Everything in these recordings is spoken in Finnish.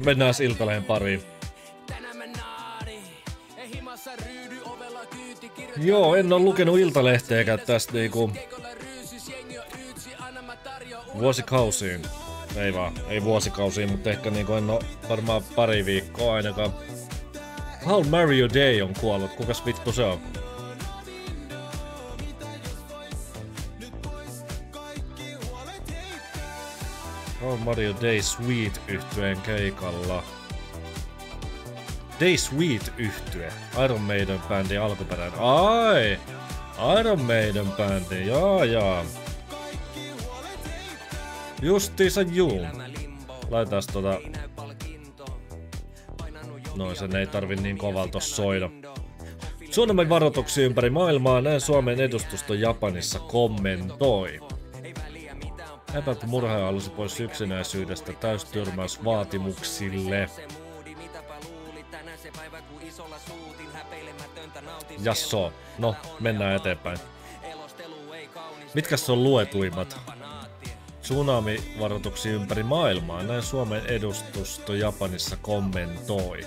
Mennään Iltalehden pariin. Joo, en oo lukenut Iltalehteäkään tästä niinku vuosikausiin. Ei vuosikausiin, mutta ehkä niinku en oo varmaan pari viikkoa ainakaan. How Mario Day on kuollut, kukas vittu se on? How Mario Day Sweet -yhtyeen keikalla. Day Sweet -yhtye. Iron Maiden bändin alkuperäinen. Ai! Iron Maiden bändi, jaa. Justiinsa juu. Laitaas Noin, sen ei tarvi niin kovalta soida. Tsunamin varoituksia ympäri maailmaa, näin Suomen edustusto Japanissa kommentoi. Epäilty murhaaja halusi pois yksinäisyydestä täystyrmäys vaatimuksille. Jasso, no mennään eteenpäin. Mitkäs on luetuimmat? Tsunami-varoituksia ympäri maailmaa, näin Suomen edustusto Japanissa kommentoi.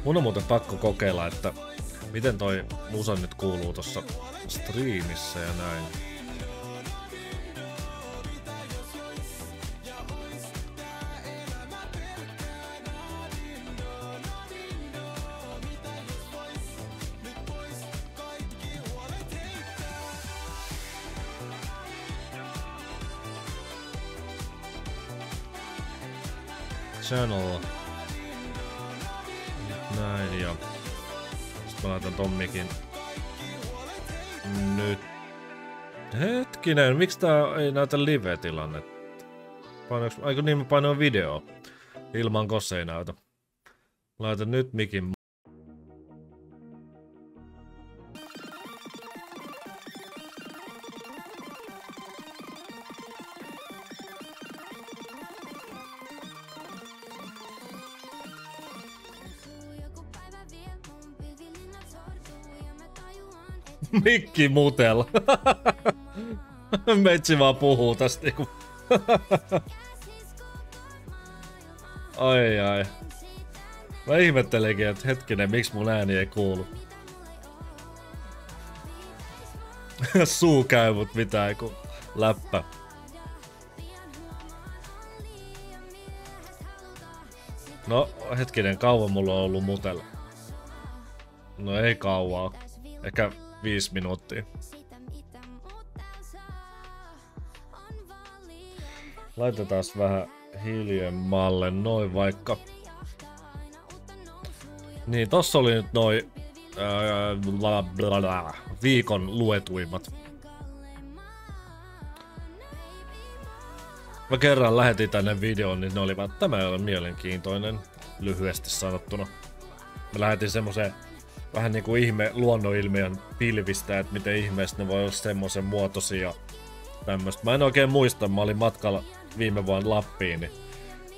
Mun on muuten pakko kokeilla, että miten toi musa nyt kuuluu tossa striimissä ja näin. Channel. Näin ja sit mä laitan tommikin nyt. Hetkinen, miksi tää ei näytä live-tilanne? Aiko niin mä painoin video? Ilman kossa ei näytä. Laitan nyt mikin. Mikki mutel. Metsi vaan puhuu tästä niinku. Ai. Mä ihmettelenkin, että hetkinen, miksi mun ääni ei kuulu. Suu käy mut mitään ku läppä. No hetkinen, kauan mulla on ollut mutella. No ei kauaa. Ehkä 5 minuuttia. Laitetaan vähän hiljemmalle noin vaikka. Niin tossa oli nyt noi viikon luetuimmat. Mä kerran lähetin tänne videon, niin ne olivat, tämä ei ole mielenkiintoinen, lyhyesti sanottuna. Mä lähetin semmosen vähän niinku ihme luonnonilmiön pilvistä, että miten ihmeessä ne voi olla semmosen muotoisia tämmöstä. Mä en oikein muista, mä olin matkalla viime vuonna Lappiin, niin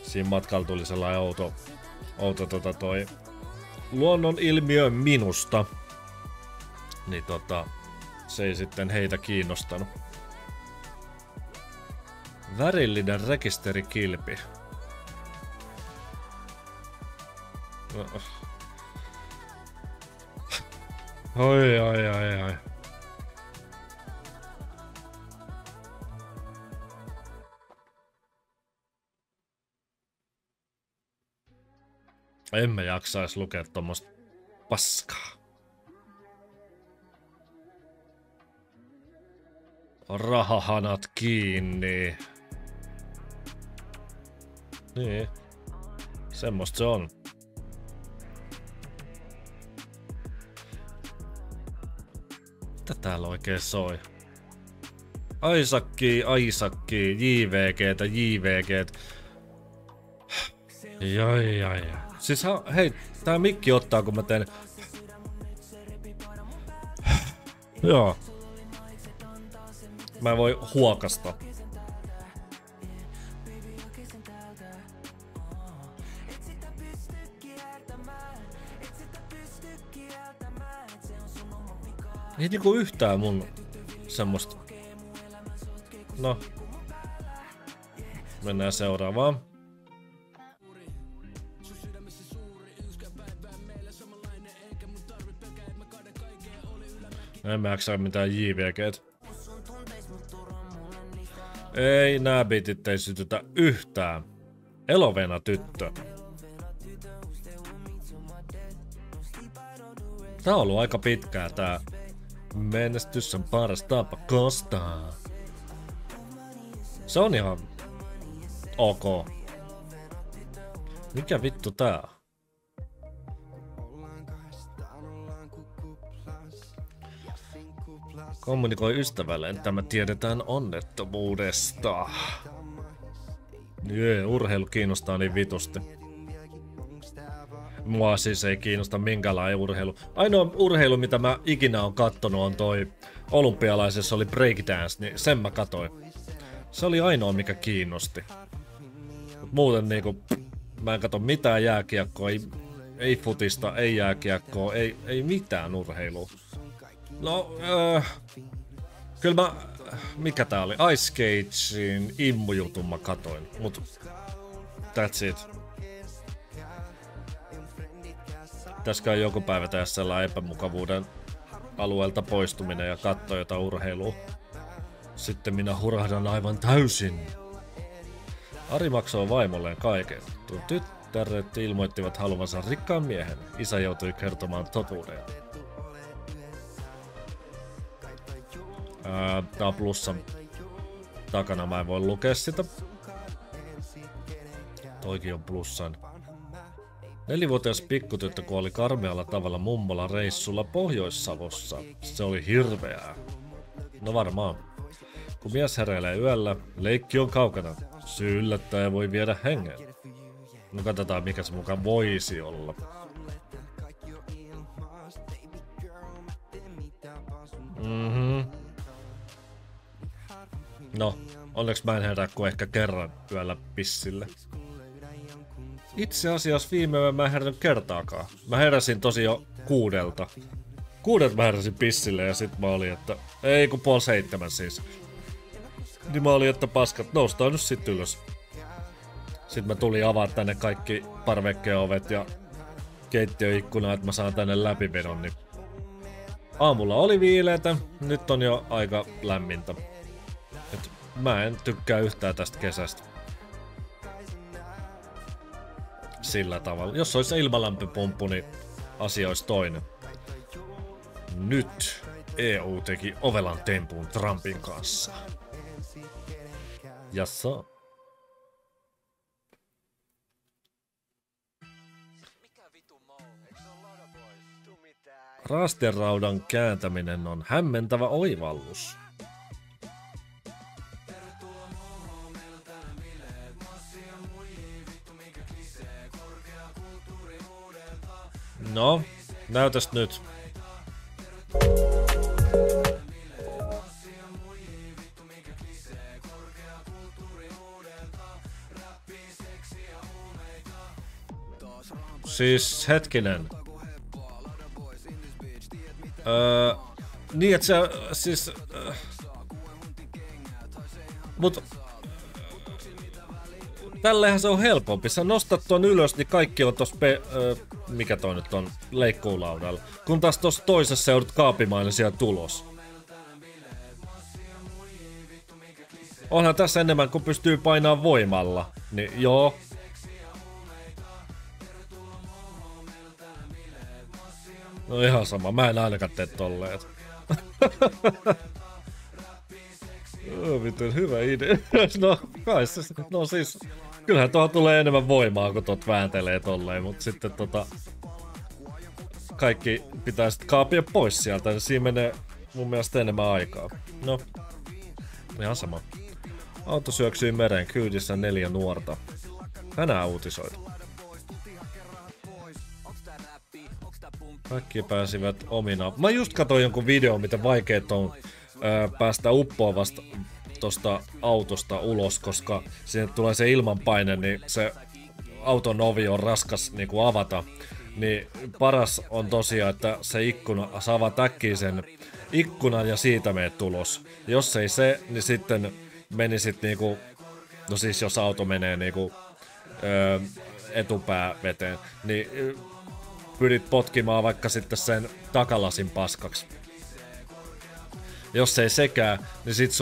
siinä matkalla tuli sellainen outo toi luonnonilmiö minusta. Niin se ei sitten heitä kiinnostanut. Värillinen rekisterikilpi. Ai. En mä jaksais lukea tommoista paskaa. Rahahanat kiinni. Niin. Semmosta se on. Mitä täällä oikein soi? Aisakki, JVGtä. Jai. Siis hei, tää mikki ottaa kun mä teen. Joo. Mä voin huokasta. Ei niinku yhtään mun semmoista. No. Mennään seuraavaan. En mä jaksa mitään JVG:t. Ei, nää biitit ei sytytä yhtään. Elovena tyttö. Tää on ollut aika pitkää tää. Menestys on paras tapa kostaa. Se on ihan ok. Mikä vittu tää on? Kommunikoi ystävälle, että me tiedetään onnettomuudesta. Jee, urheilu kiinnostaa niin vitusti. Mua siis ei kiinnosta minkälainen urheilu. Ainoa urheilu, mitä mä ikinä on kattonut, on toi olympialaisessa oli breakdance, niin sen mä katoin. Se oli ainoa, mikä kiinnosti. Muuten niinku, mä en katso mitään jääkiekkoa, ei futista, ei jääkiekkoa, ei mitään urheilua. No, kyllä mä, mikä tää oli? Ice Cagein immujutun mä katoin, mut that's it. Pitäisikö joku päivä tehdä sellainen epämukavuuden alueelta poistuminen ja katsoa jotain urheilua. Sitten minä hurahdan aivan täysin. Ari maksoi vaimolleen kaiken. Tuon tyttäret ilmoittivat haluvansa rikkaan miehen. Isä joutui kertomaan totuuden. Tää on plussan takana, mä en voi lukea sitä. Toikin on plussan. 4-vuotias pikkutyttö kuoli karmealla tavalla mummola reissulla Pohjois-Savossa. Se oli hirveää. No varmaan. Kun mies heräilee yöllä, leikki on kaukana. Syy yllättäjä voi viedä hengen. No katsotaan mikä se mukaan voisi olla. No, onneksi mä en herää kuin ehkä kerran yöllä pissille. Itse asiassa viime yö mä en herännyt kertaakaan. Mä heräsin tosi jo 6. 6 mä heräsin pissille ja sit mä olin, että ei kun 6:30 siis. Niin mä olin, että paskat, noustaan nyt sit ylös. Sitten mä tulin avaa tänne kaikki parvekkeovet ja keittiöikkuna, että mä saan tänne läpivedon, niin aamulla oli viileetä, nyt on jo aika lämmintä. Et mä en tykkää yhtään tästä kesästä. Sillä tavalla. Jos olisi ilmalämpöpumppu, niin asia olisi toinen. Nyt EU teki ovelan tempun Trumpin kanssa. Jassa. Raasteraudan kääntäminen on hämmentävä oivallus. No, näytäs nyt. Siis hetkinen. Niin et se siis mut tällähän se on helpompi. Sä nostat ton ylös, niin kaikki on tossa mikä toi nyt on leikkuulaudalla. Kun taas tossa toisessa joudut kaapimaan, niin sieltä tulos. Onhan tässä enemmän, kun pystyy painaa voimalla. Niin joo. No ihan sama, mä en ainakaan tee tolleen. Miten hyvä idea. No kai se, no siis, kyllähän tuohon tulee enemmän voimaa, kun tot vääntelee tolleen, mut sitten kaikki pitää sit kaapia pois sieltä, niin siinä menee mun mielestä enemmän aikaa. No, ihan sama. Auto syöksyi meren kyydissä 4 nuorta. Tänään uutisoitu. Kaikki pääsivät omina. Mä just katsoin jonkun videon, miten vaikeet on päästä uppoavasta tosta autosta ulos, koska sinne tulee se ilmanpaine, niin se auton ovi on raskas niinku avata. Niin paras on tosiaan, että se ikkuna, sä avaat äkkiä sen ikkunan ja siitä meet tulos. Jos ei se, niin sitten menisit niinku No siis jos auto menee niinku etupää veteen, niin pyrit potkimaan vaikka sitten sen takalasin paskaksi. Jos ei sekään, niin sit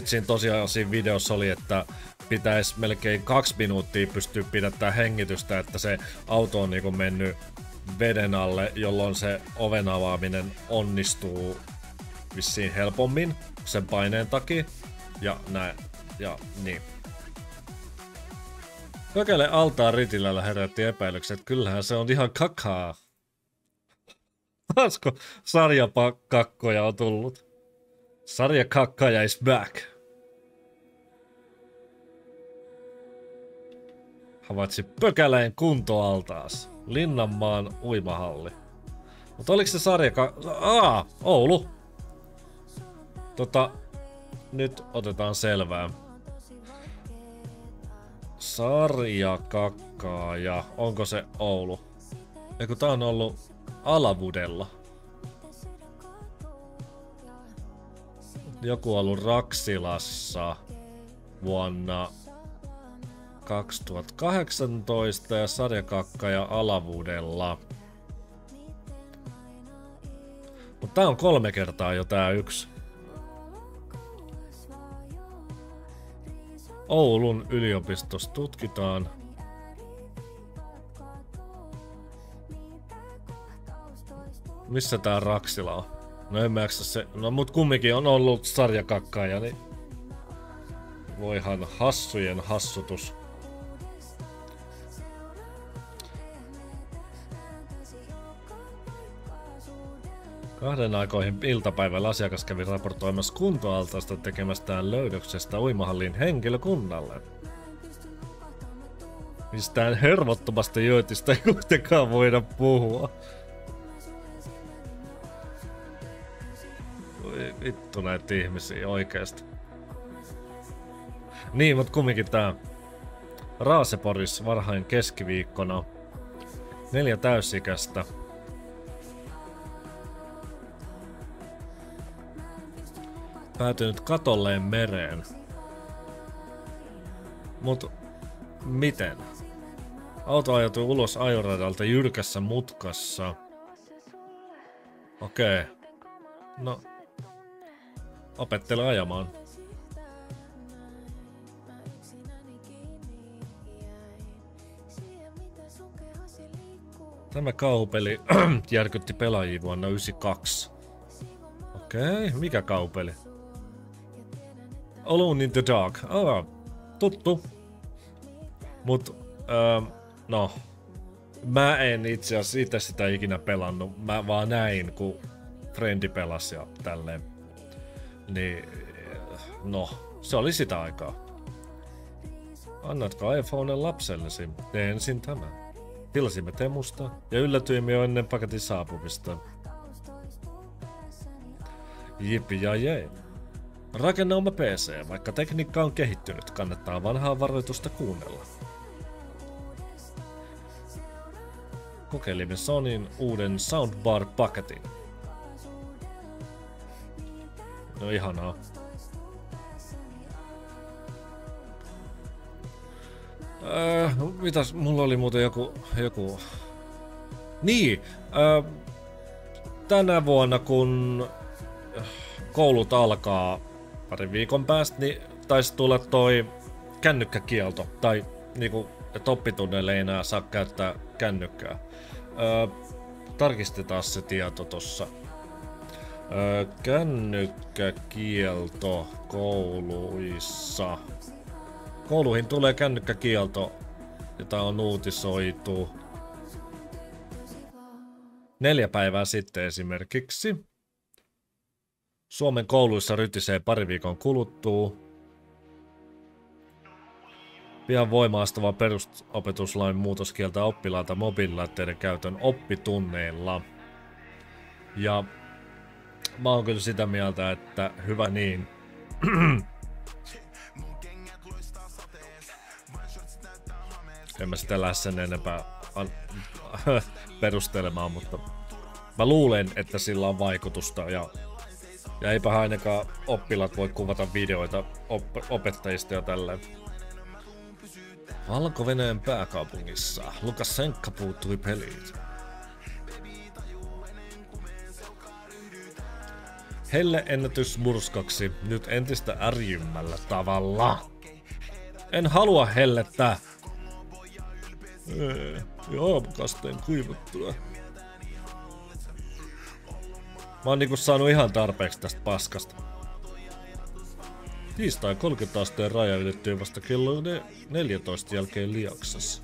siinä tosiaan siinä videossa oli, että pitäisi melkein 2 minuuttia pystyä pidättämään hengitystä, että se auto on niinku mennyt veden alle, jolloin se oven avaaminen onnistuu vissiin helpommin sen paineen takia. Ja näin. Ja niin. Kokele altaan Ritilällä herätti epäilykset, että kyllähän se on ihan kakaa. Taasko sarjapakkoja on tullut? Sarjakakkaja is back. Havaitsi Pökäleen kuntoaltaas. Linnanmaan uimahalli. Mutta oliko se Oulu. Nyt otetaan selvää. Sarjakakkaaja. Onko se Oulu? Eiku tää on ollut Alavudella. Joku on ollut Raksilassa vuonna 2018 ja sarjakakkaja Alavudella. Mutta tää on 3 kertaa jo tää yksi. Oulun yliopistossa tutkitaan. Missä tää Raksila on? No en mä jaksa se. No mut kumminkin on ollut sarjakakkaaja, niin voihan hassujen hassutus. Kahden aikoihin iltapäivällä asiakas kävi raportoimassa kuntoaltaasta tekemästään löydöksestä uimahallin henkilökunnalle. Mistään hervottomasta jöötistä ei kuitenkaan voida puhua. Voi vittu näitä ihmisiä oikeesti. Niin, mut kumminkin tää Raaseporis varhain keskiviikkona 4 täysikäistä. Päätynyt katolleen mereen. Mut miten? Auto ajautui ulos ajoradalta jyrkässä mutkassa. Okei. No. Opettele ajamaan. Tämä kauhupeli järkytti pelaajia vuonna 1992. Okei, mikä kaupeli? Alone in the Dark. Tuttu. Mut, no. Mä en itse asiassa itse sitä ikinä pelannut. Mä vaan näin, kun frendi pelasi ja tälleen. Niin, no, se oli sitä aikaa. Annatko iPhoneen lapsellesi? Tee ensin tämän. Tilasimme Temusta ja yllätyimme jo ennen paketin saapumista. Jippi ja jei. Rakennauma PC, vaikka tekniikka on kehittynyt, kannattaa vanhaa varoitusta kuunnella. Kokeilimme Sonyn uuden soundbar-paketin. No ihanaa. Mitäs, mulla oli muuten joku... Niin, tänä vuonna kun koulut alkaa parin viikon päästä, niin taisi tulla toi kännykkäkielto. Tai niinku, että oppitunneille ei enää saa käyttää kännykkää. Tarkistetaan se tieto tossa. Kännykkäkielto kouluissa. Kouluihin tulee kännykkäkielto, jota on uutisoitu 4 päivää sitten esimerkiksi. Suomen kouluissa rytisee pari viikon kuluttua. Pian voimaastuva perusopetuslain muutos kieltää oppilailta mobiililaitteiden käytön oppitunneilla. Ja mä oon kyllä sitä mieltä, että hyvä niin. En mä sitä lähde sen enempää perustelemaan, mutta mä luulen, että sillä on vaikutusta ja eipä ainakaan oppilaat voi kuvata videoita opettajista ja tälleen. Valko-Venäjän pääkaupungissa Lukašenka puuttui peliin. Helle ennätys murskaksi nyt entistä ärjymmällä tavalla. En halua hellettä. Aamukasteen kuivattuna. Mä oon niinku saanut ihan tarpeeksi tästä paskasta. Tiistai 30 asteen raja ylittyi vasta kello 14 jälkeen Liaksassa.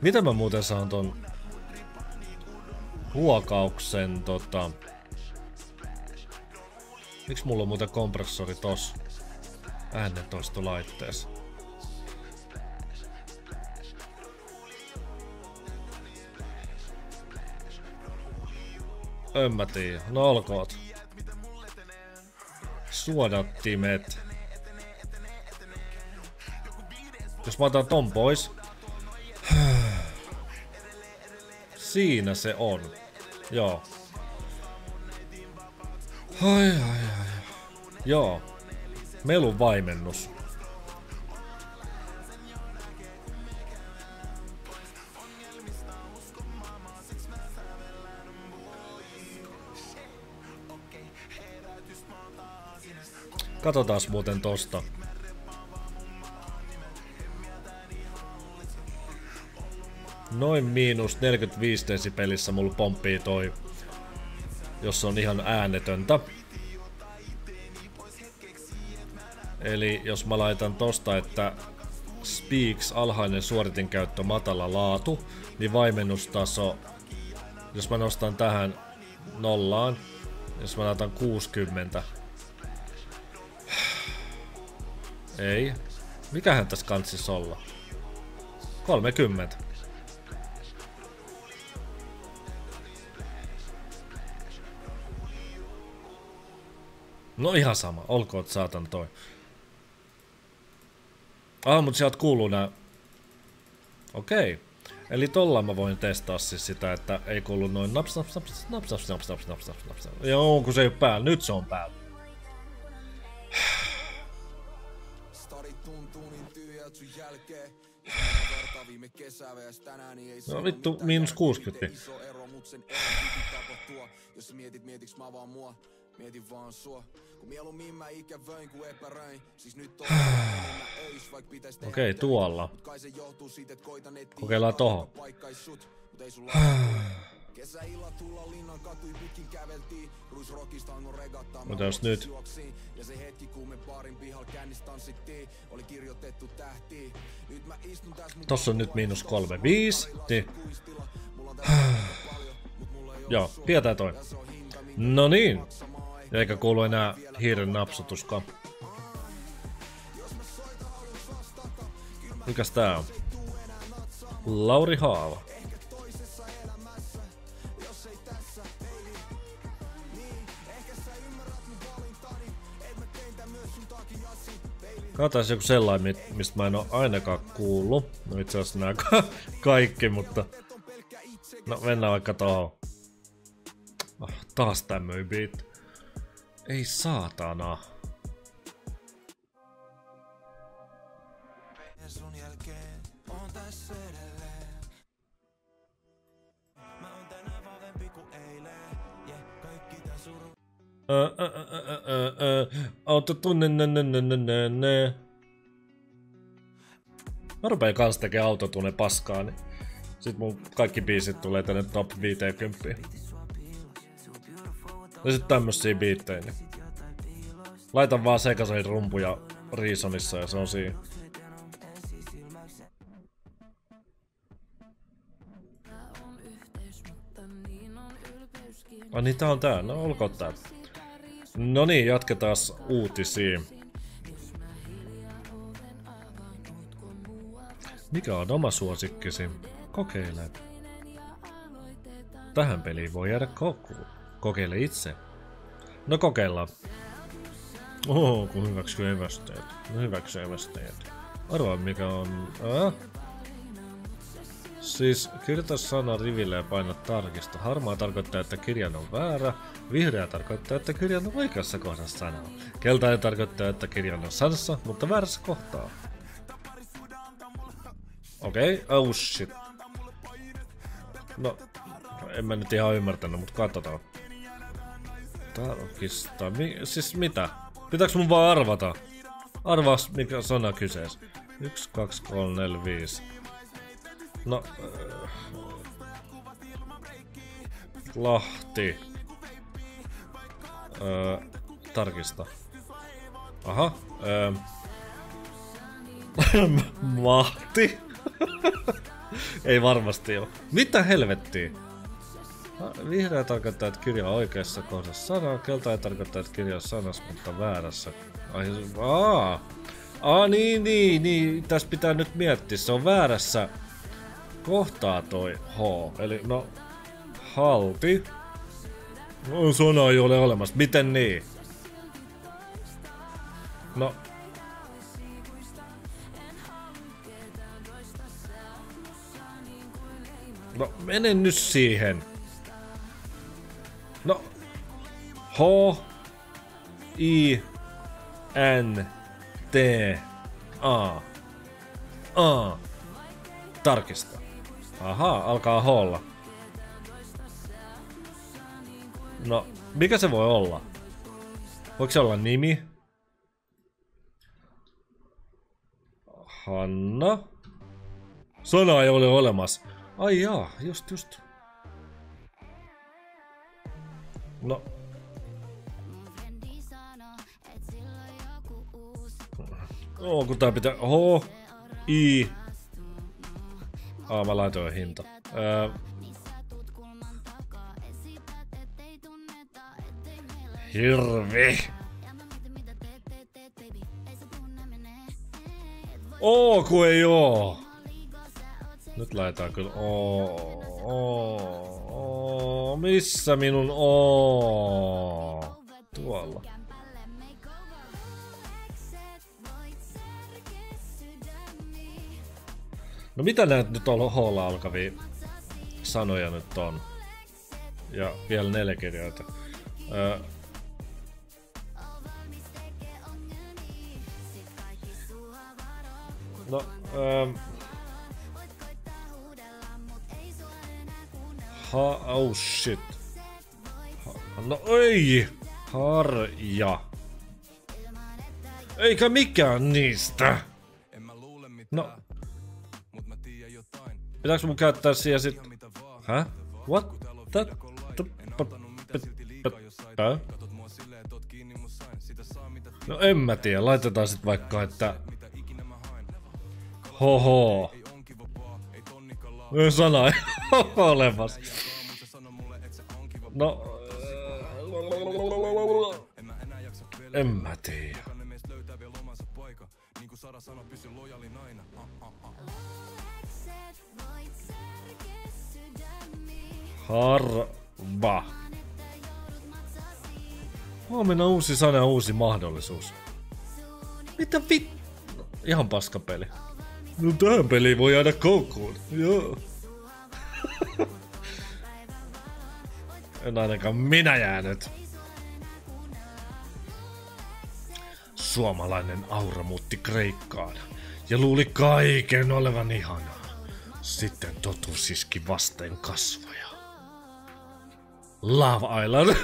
Mitä mä muuten saan ton huokauksen Miksi mulla on muuten kompressori tossa äänentoistolaitteessa? En mä tiedä. No olkoot. Suodattimet. Jos mä otan ton pois. Siinä se on. Joo. Ai. Joo. Melun vaimennus. Katsotaas muuten tosta. Noin miinus 45 desibelissä mulla pomppii toi, jos on ihan äänetöntä. Eli jos mä laitan tosta, että speaks alhainen suoritinkäyttö matala laatu, niin vaimennustaso, jos mä nostan tähän nollaan, jos mä laitan 60. Ei. Mikähän tässä kantsis olla? 30. No ihan sama, olkoon saatan toi. Mut sieltä kuuluu nää. Okei. Eli tolla mä voin testaa siis sitä, että ei kuulu noin naps. Joo, kun se ei oo päällä. Nyt se on päällä. No vittu, miinus 60. Mietin vaan sua, kun mieluummin mä ikävöin kuin epäröin. Siis nyt on öis, vaikka pitäis tehdä. Okei, tuolla. Kokeillaan tohon. Mutta jos nyt. Tossa on nyt miinus 35. Niin. Joo, pidetään toi. No niin. Eikä kuulu enää hiiren napsutuskaan. Mikäs tää on? Lauri Haava. Katsotaan joku sellainen, mistä mä en oo ainakaan kuullut. No itse asiassa nää kaikki, mutta... No mennään vaikka tohon. Taas tämmöinen beat. Ei saatana. Autotune. Mä rupeen kans tekee autotune paskaa, niin sit mun kaikki biisit tulee tänne top 50. Ja sit tämmösiä biittejä, niin laitan vaan sekaisin rumpuja Reasonissa ja se on siinä. Niin tää on tää, no olkoon tää. No niin, jatketaan uutisia. Mikä on oma suosikkisi? Kokeile. Tähän peliin voi jäädä koukkuun. Kokeile itse. No kokeillaan. Oho, kun hyväksyy evästeet. No hyväksyy evästeet. Arvaa mikä on... Siis kirjoita sana riville ja paina tarkista. Harmaa tarkoittaa, että kirjan on väärä. Vihreä tarkoittaa, että kirjan on oikeassa kohdassa sanaa. Keltainen tarkoittaa, että kirjan on sanassa, mutta väärässä kohtaa. Okei, oh shit. No, en mä nyt ihan ymmärtänyt, mutta katsotaan. Tarkista. Siis mitä? Pitääks mun vaan arvata? Arvaas mikä sana kyseessä. 1, 2, 3, 4, 5. No... Lahti. Tarkista. Aha. Mahti. Ei varmasti oo. Mitä helvettiä? Vihreä tarkoittaa, että kirja on oikeassa kohdassa sanaa. Keltainen tarkoittaa, että kirja on sanassa, mutta väärässä. Niin. Tässä pitää nyt miettiä. Se on väärässä kohtaa toi H. Eli no... Halti. No, sana ei ole olemassa. Miten niin? No... No, mene nyt siihen. No. H. I. N. T. A. A. Tarkista. Ahaa, alkaa H:lla. No, mikä se voi olla? Voiko se olla nimi? Hanna. Sana ei ole olemassa. Ai jaa, just. No. Kun tää pitää... H, I... mä laitoin hinta. Hirvi! Kun ei oo! Nyt laitetaan kyllä missä minun tuolla. No mitä näitä nyt on H:lla alkavia sanoja nyt on? Ja vielä 4 kirjoita. No, oh shit. No ei! Harja. Eikä mikään niistä. No. Pitääks mun käyttää siihen sit... Häh? What? No en mä tiedä, laitetaan sit vaikka, että... Hoho. Sana ei ole olemassa. No... En mä tiedä. Harva. Huomenna uusi sana, uusi mahdollisuus. Mitä no, ihan paskapeli. No tähän peliin voi jäädä koukkuun. Joo. En ainakaan minä jäänyt. Suomalainen aura muutti Kreikkaan ja luuli kaiken olevan ihanaa. Sitten totuus iski vasten kasvoja. Love Island.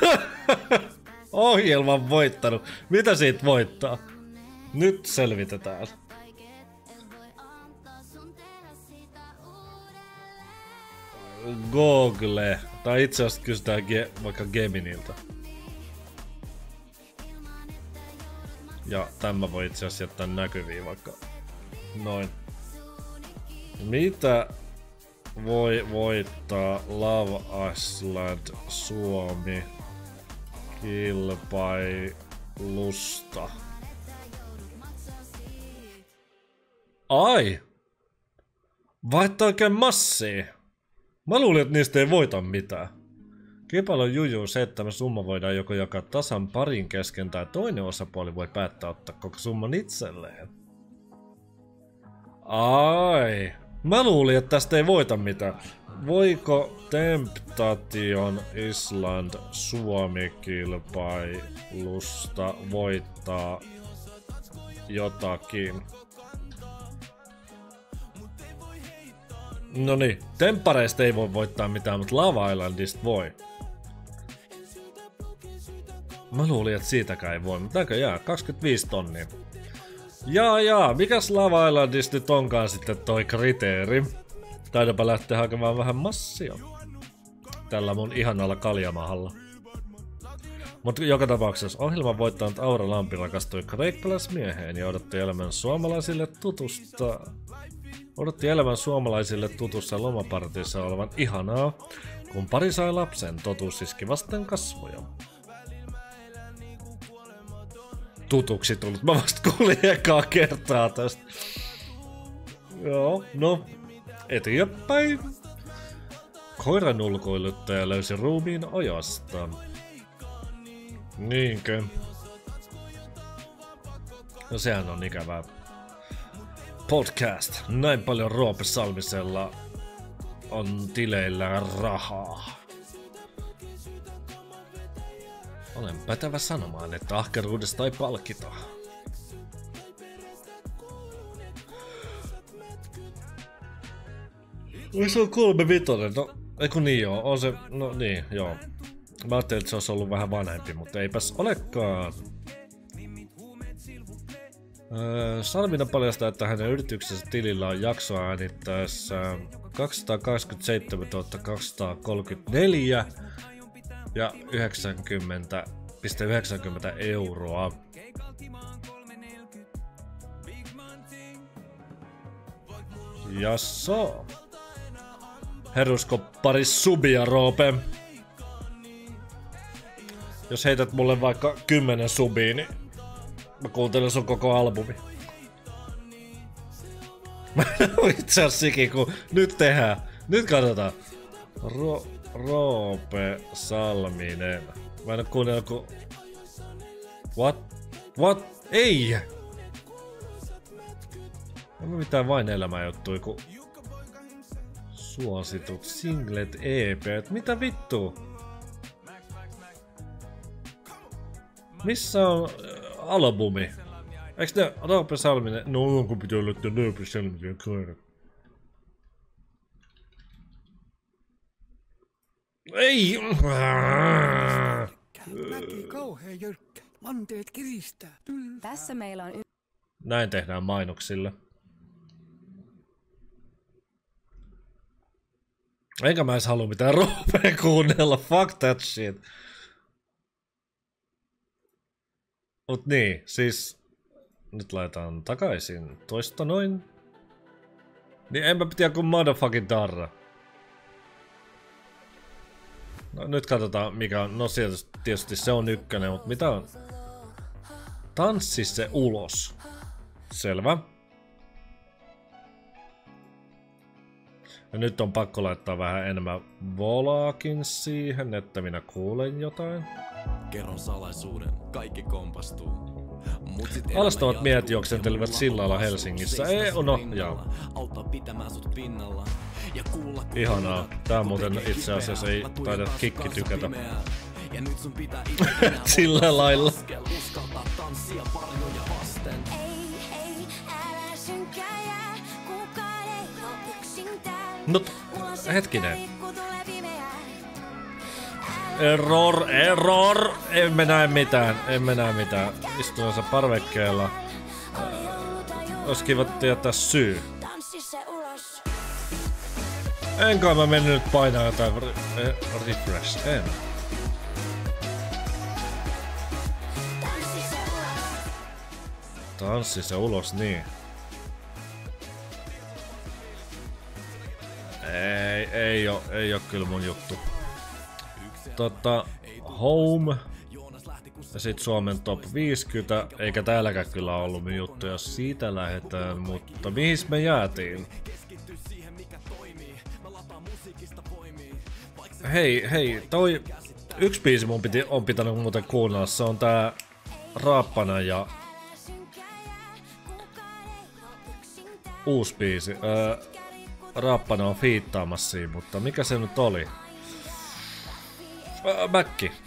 Ohjelman voittanut. Mitä siitä voittaa? Nyt selvitetään. Google. Tai itse asiassa kysytään vaikka Geminiltä. Ja tämä voi itse asiassa jättää näkyviin vaikka noin. Mitä voi voittaa Love Island Suomi kilpailusta? Ai! Vaihtaa oikein massia. Mä luulin, että niistä ei voita mitään. Kilpailun juju on se, että tämä summa voidaan joko jakaa tasan parin kesken tai toinen osapuoli voi päättää ottaa koko summan itselleen. Ai! Mä luulin, että tästä ei voita mitään. Voiko Temptation Island Suomi-kilpailusta voittaa jotakin? Noniin, temppareista ei voi voittaa mitään, mutta Lava Islandista voi. Mä luulin, että siitäkään ei voi, mutta näköjään 25 tonnia. Jaa, mikäs Lava Islandista nyt onkaan sitten toi kriteeri? Taidapa lähteä hakemaan vähän massia. Tällä mun ihanalla kaljamahalla. Mutta joka tapauksessa ohjelman voittanut Aura Lampi rakastui kreikkalaismieheen ja odotti elämän suomalaisille tutussa lomapartissa olevan ihanaa, kun pari sai lapsen, totuus iski vasten kasvoja. Tutuksi tullut. Mä vasta kuulin ekaa kertaa tästä. Joo, no. Eteenpäin. Koiran ulkoiluttaja löysi ruumiin ojasta. Niinkö? No sehän on ikävää. Podcast. Näin paljon Roope Salmisella on tileillä rahaa. Olen pätevä sanomaan, että ahkeruudesta ei palkita. Se on 3-5. No, eiku niin joo. On se, no niin, joo. Mä ajattelin, että se olisi ollut vähän vanhempi, mutta eipäs olekaan. Salminen paljastaa, että hänen yrityksensä tilillä on jaksoa äänittäessä 287 234 ja 90,90 euroa. Jasso. Herusko pari subia, Roope. Jos heität mulle vaikka 10 subia, niin mä kuuntelen sun koko albumi. Mä en oo itse asiassa sikin, kun nyt tehdään. Nyt katsotaan. Roope Salminen. Mä en oo kuunnellut ku... What? Ei! En mä mitään vain elämää juttui, ku... Suositut singlet EP. Mitä vittu? Missä on albumi? Eiks ne Roope Salminen? No onko pitää olla Roope Salminen koira? Ei! Näkyy kauhea jyrkkä. Manteet kiristää. Tässä meillä on Näin tehdään mainoksille. Enkä mä edes halua mitään Roopea kuunnella. Fuck that shit. Mut niin, siis... Nyt laitetaan takaisin. Toista noin. Niin enpä pitää kuin motherfucking darra. No nyt katsotaan mikä on. No tietysti se on ykkönen, mutta mitä on? Tanssi se ulos. Selvä. Ja nyt on pakko laittaa vähän enemmän volaakin siihen, että minä kuulen jotain. Kerron salaisuuden, kaikki kompastuu. Alastavat miehet juoksentelivat sillalla Helsingissä. Ei, no, joo. Ihanaa. Tää muuten itse asiassa ei taida kikki tykätä. Sillä lailla. No, hetkinen. Error! Emme näe mitään. Istunansa parvekkeella. Olisi kiva tietää syy. Enkä mä mennyt nyt painaa jotain refresh. En. Tanssi se ulos, niin. Ei oo kyllä mun juttu. Home. Ja sit Suomen top 50. Eikä täälläkään kyllä ollut mun juttu, jos siitä lähdetään. Mutta mihin me jäätiin? Hei, toi yksi biisi mun on pitänyt muuten kuunnella. Se on tää Raappana ja uusi biisi. Rappana on fiittaamassa siinä, mutta mikä se nyt oli?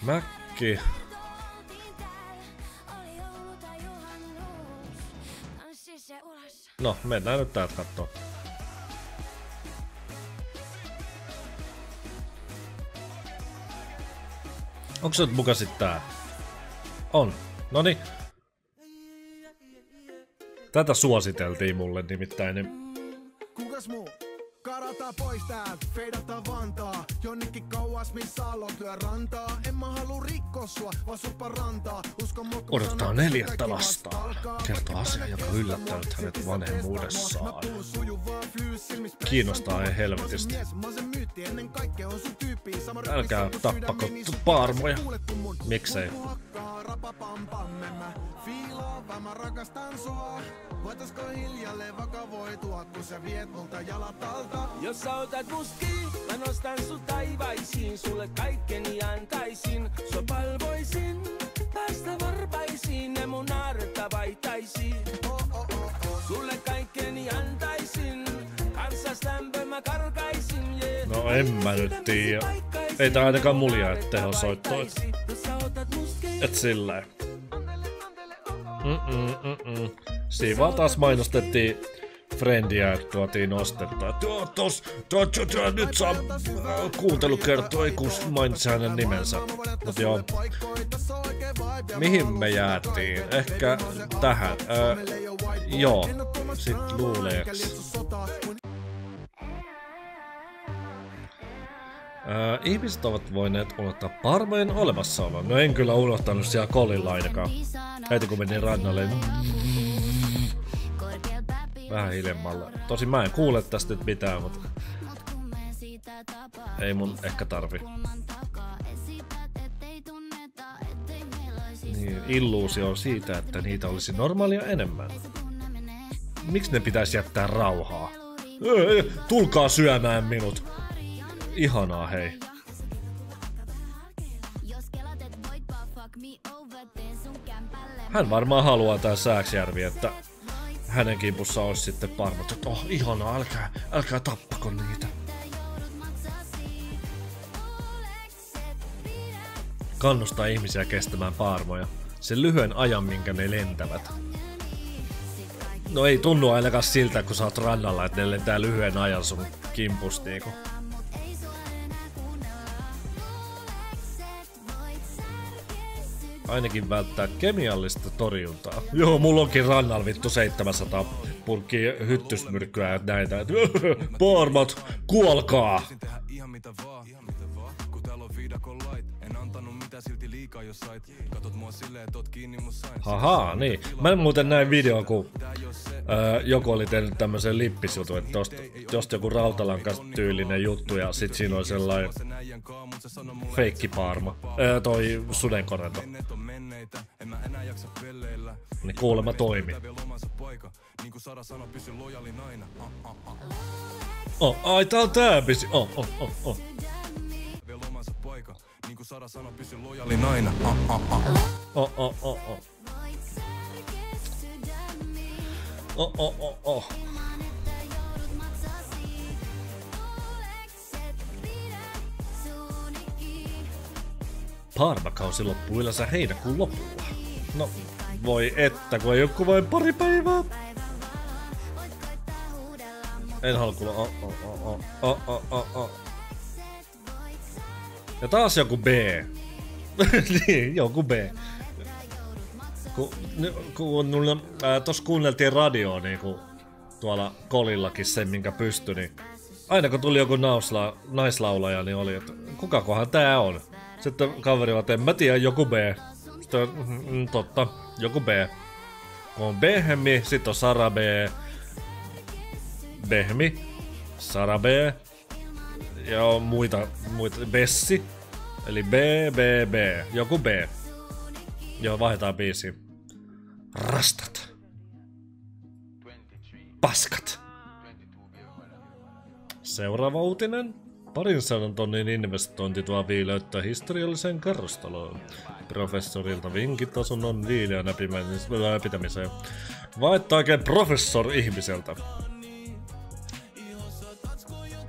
Mäkki. No, mennään nyt täältä kattoo. Onko se nyt muka sit tää? On. Noniin. Tätä suositeltiin mulle nimittäin. Niin... Kukas muu? Karataan pois täältä, feidataan Vantaa. Jonnekin kauas missä aallot lyö rantaa. En mä haluu rikkoa sua, vaan suppa rantaa. Uskon mut kun odottaa sanot, neljättä vastaan. Kertoo asia, joka on yllättänyt hänet vanhemmuudessaan. Kiinnostaa ei helvetistä. Älkää tappako paarmoja. Miksei? Mä rakastan sua. Voitaisko hiljalleen vakavoitua, kun sä viet multa jalat alta? Jos sä otat muski, mä nostan sut taivaisiin. Sulle kaikkeni antaisin, sua palvoisin. Päästä varpaisiin, ne mun aaretta vaihtaisiin. Sulle kaikkeni antaisin, kanssas lämpö mä karkaisin. Yeah. No en mä nyt tiiä. Ei tää ainakaan mulia, et tehosoittoit. Et silleen. Siinä vaan taas mainostettiin Friendiä, että tuotiin nostetta. Nyt saa kuuntelukertoa, kun mainitsi hänen nimensä. Mut joo. Mihin me jäätiin? Ehkä tähän. Joo. Sit luuleeks. Ihmiset ovat voineet unohtaa parmojen olemassaolon. No en kyllä unohtanut siellä kolilla ainakaan. Heti kun menin rannalle. Vähän hiljemmalle. Tosin mä en kuule tästä nyt mitään, mutta ei mun ehkä tarvi. Niin, illuusio on siitä, että niitä olisi normaalia enemmän. Miksi ne pitäisi jättää rauhaa? Tulkaa syömään minut. Ihanaa hei. Hän varmaan haluaa tää Sääksjärvi, että hänen kimpussa olisi sitten parmat, että oh ihanaa, älkää tappako niitä. Kannustaa ihmisiä kestämään paarmoja. Sen lyhyen ajan, minkä ne lentävät. No ei tunnu ainakaan siltä, kun sä oot rannalla, että ne lentää lyhyen ajan sun kimpus niinku. Ainakin välttää kemiallista torjuntaa. Joo, mulla onkin rannalla vittu 700 purkkia hyttysmyrkkyä ja näitä. Paarmat, kuolkaa! Haha, niin. Mä en muuten näin video, kun joku oli tehnyt tämmösen lippisjutun, että tosta joku rautalankas tyylinen juttu ja sit siinä oli sellainen feikkipaarma. Toi sudenkorento. Niin kuulemma toimi. Ai tää on tää bisi. Niinku Sara sano, pysy lojaalin aina. Paarmakausi loppuu yleensä heinäkuun lopulla. No, voi että, kun ei joku vain pari päivää. En halua kuulla. Ja taas joku B. Niin, joku B. Kun tossa kuunneltiin radioa niinku tuolla kolillakin sen minkä pystyi, niin aina kun tuli joku naislaulaja, niin oli, että kukakohan tää on? Sitten kaveri vaan, en mä tiedä, joku B. Sitten totta, joku B. Kun on Behmi, sit on Sara B. Behmi, Sara B. Ja on muita, Bessi. Eli B, joku B. Joo, vaihdetaan biisi. Rastat. Paskat. Seuraava uutinen. 200 tonnin investointi tuo viileyttä historialliseen kerrostaloon. Professorilta vinkit asunnon viileän pitämiseen. Vai että oikein professor ihmiseltä.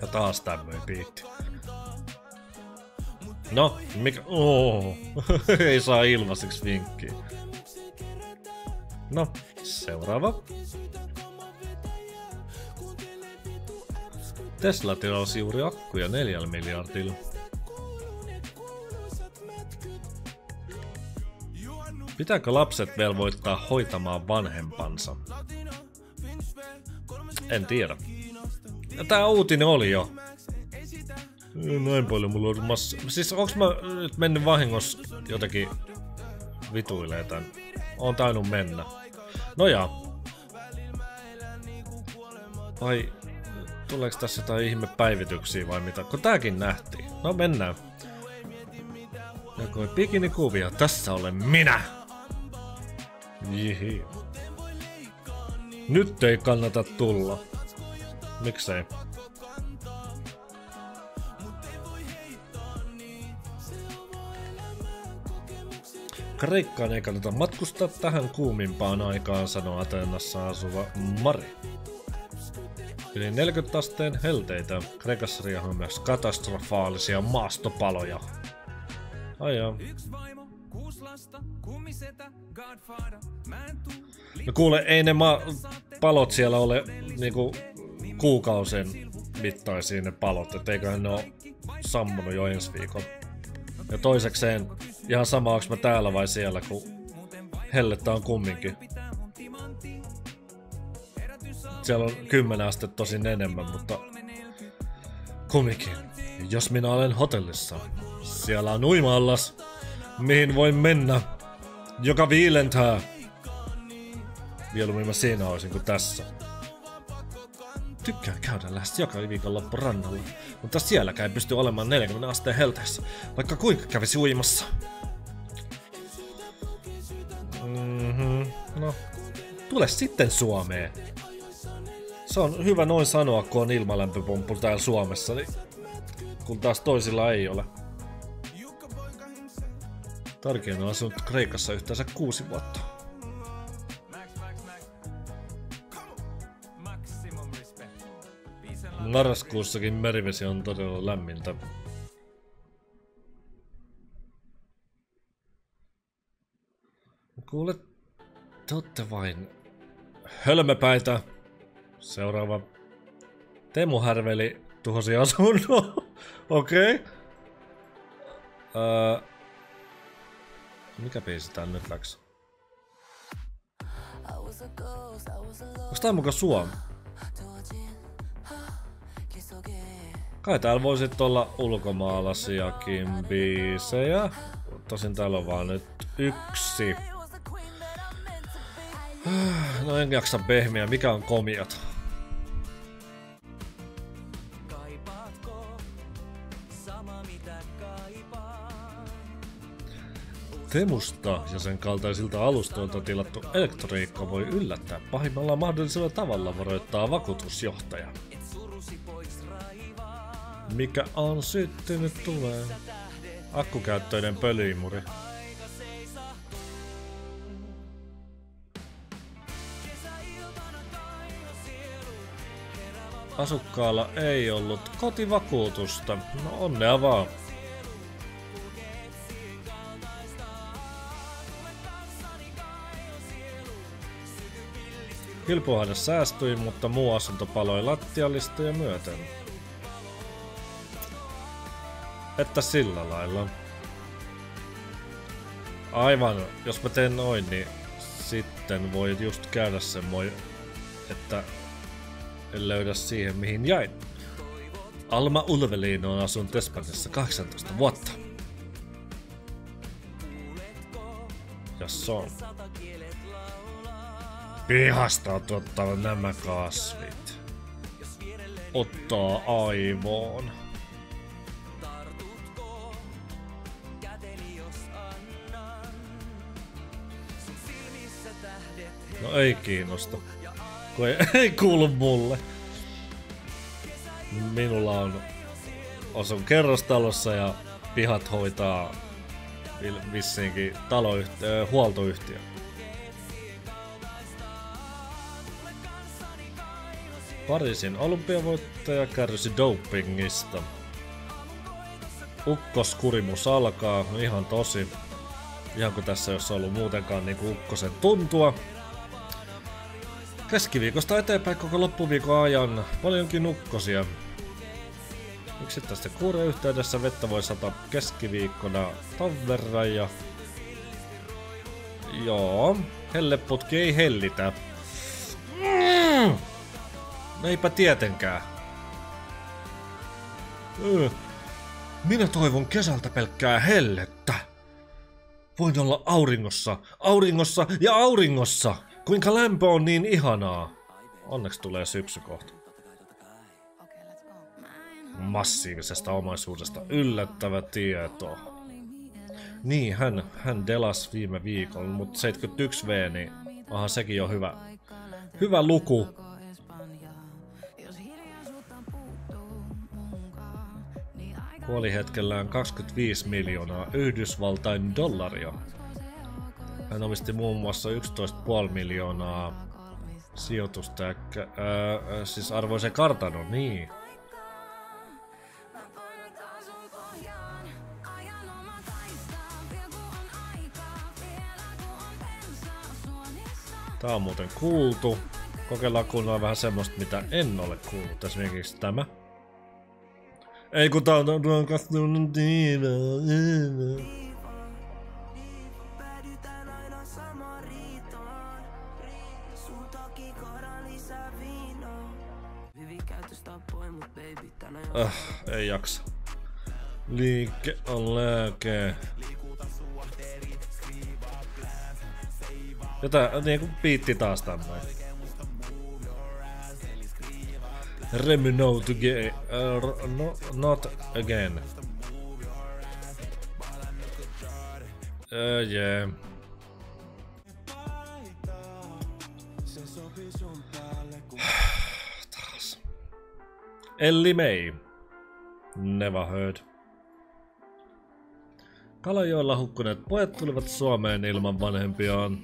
Ja taas tämmöinen biitti. No, mikä... Ei saa ilmaiseksi vinkkiä. No, seuraava. Tesla tilasi juuri akkuja 4 miljardilla. Pitääkö lapset velvoittaa hoitamaan vanhempansa? En tiedä. Ja tää uutinen oli jo. Näin paljon mulla on massa. Siis onks mä nyt mennyt vahingossa jotenkin vituilee tän? Oon tainnut mennä. No jaa. Vai tuleeks tässä jotain ihme päivityksiä vai mitä? Kun tääkin nähtiin. No mennään. Jakoi bikinikuvia. Tässä olen minä! Jihi. Nyt ei kannata tulla. Miksei? Kreikkaan ei kannata matkustaa tähän kuumimpaan aikaan, sanoo Ateenassa asuva Mari. Yli 40 asteen helteitä. Kreikassa riehuu myös katastrofaalisia maastopaloja. Ai jaa. No kuule, ei ne palot siellä ole niinku kuukausien mittaisia ne palot, et eiköhän ne oo sammunut jo ensi viikon. Ja toisekseen, ihan sama onks mä täällä vai siellä, kun hellettä on kumminkin. Siellä on 10 astetta tosin enemmän, mutta kumminkin. Jos minä olen hotellissa, siellä on uima-allas, mihin voin mennä, joka viilentää. Mieluummin mä siinä olisin kuin tässä. Tykkään käydä lähes joka viikonloppu rannalla, mutta sielläkään ei pysty olemaan 40 asteen helteessä, vaikka kuinka kävisi uimassa. No, tule sitten Suomeen. Se on hyvä noin sanoa, kun on ilmalämpöpumppu täällä Suomessa, niin kun taas toisilla ei ole. Tarkeen on asunut Kreikassa yhteensä 6 vuotta. Marraskuussakin merivesi on todella lämmintä. Kuule, te ootte vain hölmöpäitä. Seuraava. Teemu Härveli tuhosi asunnon. Okei. Mikä biisi tää nyt läks? Onks tää muka Suomi? Kai täällä voisi olla ulkomaalaisiakin biisejä. Tosin täällä on vaan nyt 1. No en jaksa pehmiä. Mikä on komiat? Temusta ja sen kaltaisilta alustoilta tilattu elektroniikka voi yllättää pahimmalla mahdollisella tavalla, varoittaa vakuutusjohtaja. Mikä on syttynyt tulee? Akkukäyttöinen pölyimuri. Asukkaalla ei ollut kotivakuutusta. No onnea vaan. Hilpuhade säästyi, mutta muu asunto paloi lattialistoja myöten. Että sillä lailla. Aivan, jos mä teen noin, niin sitten voi just käydä semmoinen, että en löydä siihen mihin jäin. Alma Ulvelino on asunut Espanjassa 18 vuotta. Ja se on. Pihasta ottaa nämä kasvit. Ottaa aivoon. No ei kiinnosta. Kun ei kuulu mulle. Minulla asun kerrostalossa ja pihat hoitaa vissiinkin huoltoyhtiö. Pariisin olympiavoittaja kärsi dopingista. Ukkoskurimus alkaa, ihan tosi. Ihan kun tässä ei olisi ollut muutenkaan niinku ukkosen tuntua. Keskiviikosta eteenpäin koko loppuviikon ajan paljonkin ukkosia. Yksittäisten kuuren yhteydessä vettä voi sata keskiviikkona ton verran ja... Joo, helleputki ei hellitä. No eipä tietenkään. Minä toivon kesältä pelkkää hellettä. Voin olla auringossa, auringossa ja auringossa. Kuinka lämpö on niin ihanaa. Onneksi tulee syksy kohta. Massiivisesta omaisuudesta yllättävä tieto. Niin, hän delas viime viikolla, mutta 71V, niin onhan sekin jo hyvä luku. Kuoli hetkellään 25 miljoonaa Yhdysvaltain dollaria. Hän omisti muun muassa 11,5 miljoonaa sijoitusta, siis arvoisen kartanon, niin. Tää on muuten kuultu. Kokeillaan kuunnella vähän semmoista, mitä en ole kuullut. Esimerkiksi tämä. Ei kun tää on kastunut diiva. Ei jaksa. Liike on lääke. Ja tää niinku biitti taas tämmöinen. Remy no to get, not again. Yeah. Taas. Ellie May. Never heard. Kalajoella hukkuneet pojat tulivat Suomeen ilman vanhempiaan,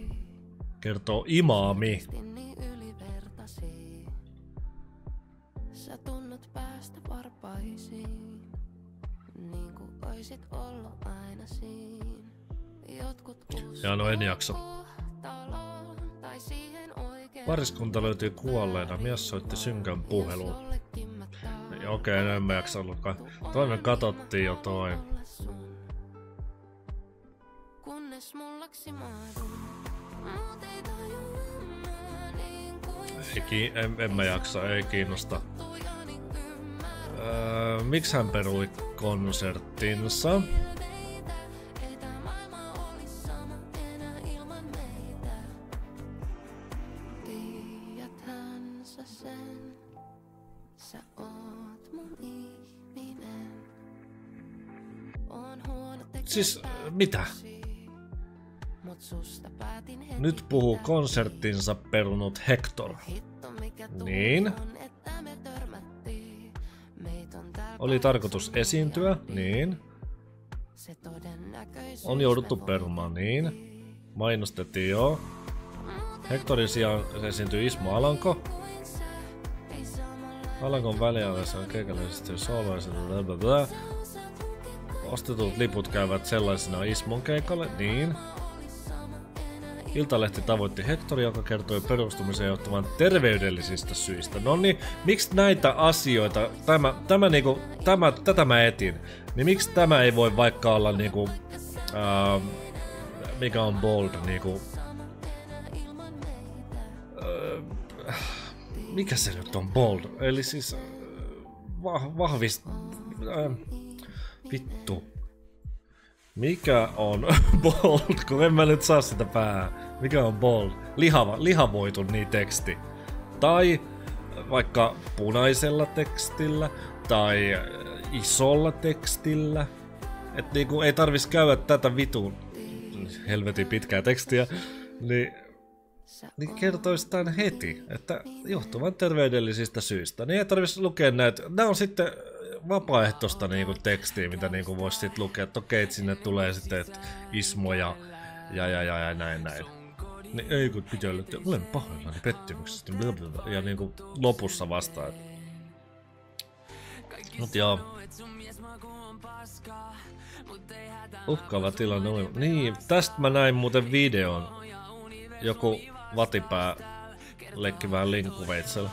kertoo imaami. Sä tunnut päästä varpaisiin, niin kuin oisit ollut aina siinä. Ja no en jaksa. Pariskunta löytyi kuolleena, mies soitti synkän puhelun. Okei, en mä jaksa ollutkaan. Toinen katottiin jo toi. En mä jaksa, ei kiinnosta. Miksi hän perui konserttinsa? Siis mitä? Nyt puhuu konserttinsa perunut Hector. Niin. Oli tarkoitus esiintyä, niin. On jouduttu perumaan, niin. Mainostettiin joo. Hectorin sijaan esiintyi Ismo Alanko. Alankon väliaikaisessa on keikallisesti soloiset. Ostetut liput käyvät sellaisena Ismon keikalle, niin. Iltalehti tavoitti Hectoria, joka kertoi perustumiseen johtavan terveydellisistä syistä. No niin, miksi näitä asioita, tätä mä etin, niin miksi tämä ei voi vaikka olla niinku, mikä on bold, niinku, mikä se nyt on bold, eli siis vittu. Mikä on bold, kun en mä nyt saa sitä päähän. Mikä on bold? Lihavoitu niin teksti. Tai vaikka punaisella tekstillä, tai isolla tekstillä. Et niinku ei tarvis käydä tätä vitun helvetin pitkää tekstiä, niin kertois tän heti, että johtuvan terveydellisistä syistä. Niin ei tarvis lukea näitä. Nää on sitten vapaaehtoista niinku tekstiä, mitä niinku vois sit lukea, että okei, sinne tulee sitten Ismo ja näin. Niin ei kun pitää olla, että olen pahoillani pettymyksestä. Ja niinku lopussa vastaa, että... Mut joo. Uhkaava tilanne oli. Niin, tästä mä näin muuten videon. Joku vatipää leikki vähän linkkuveitsellä.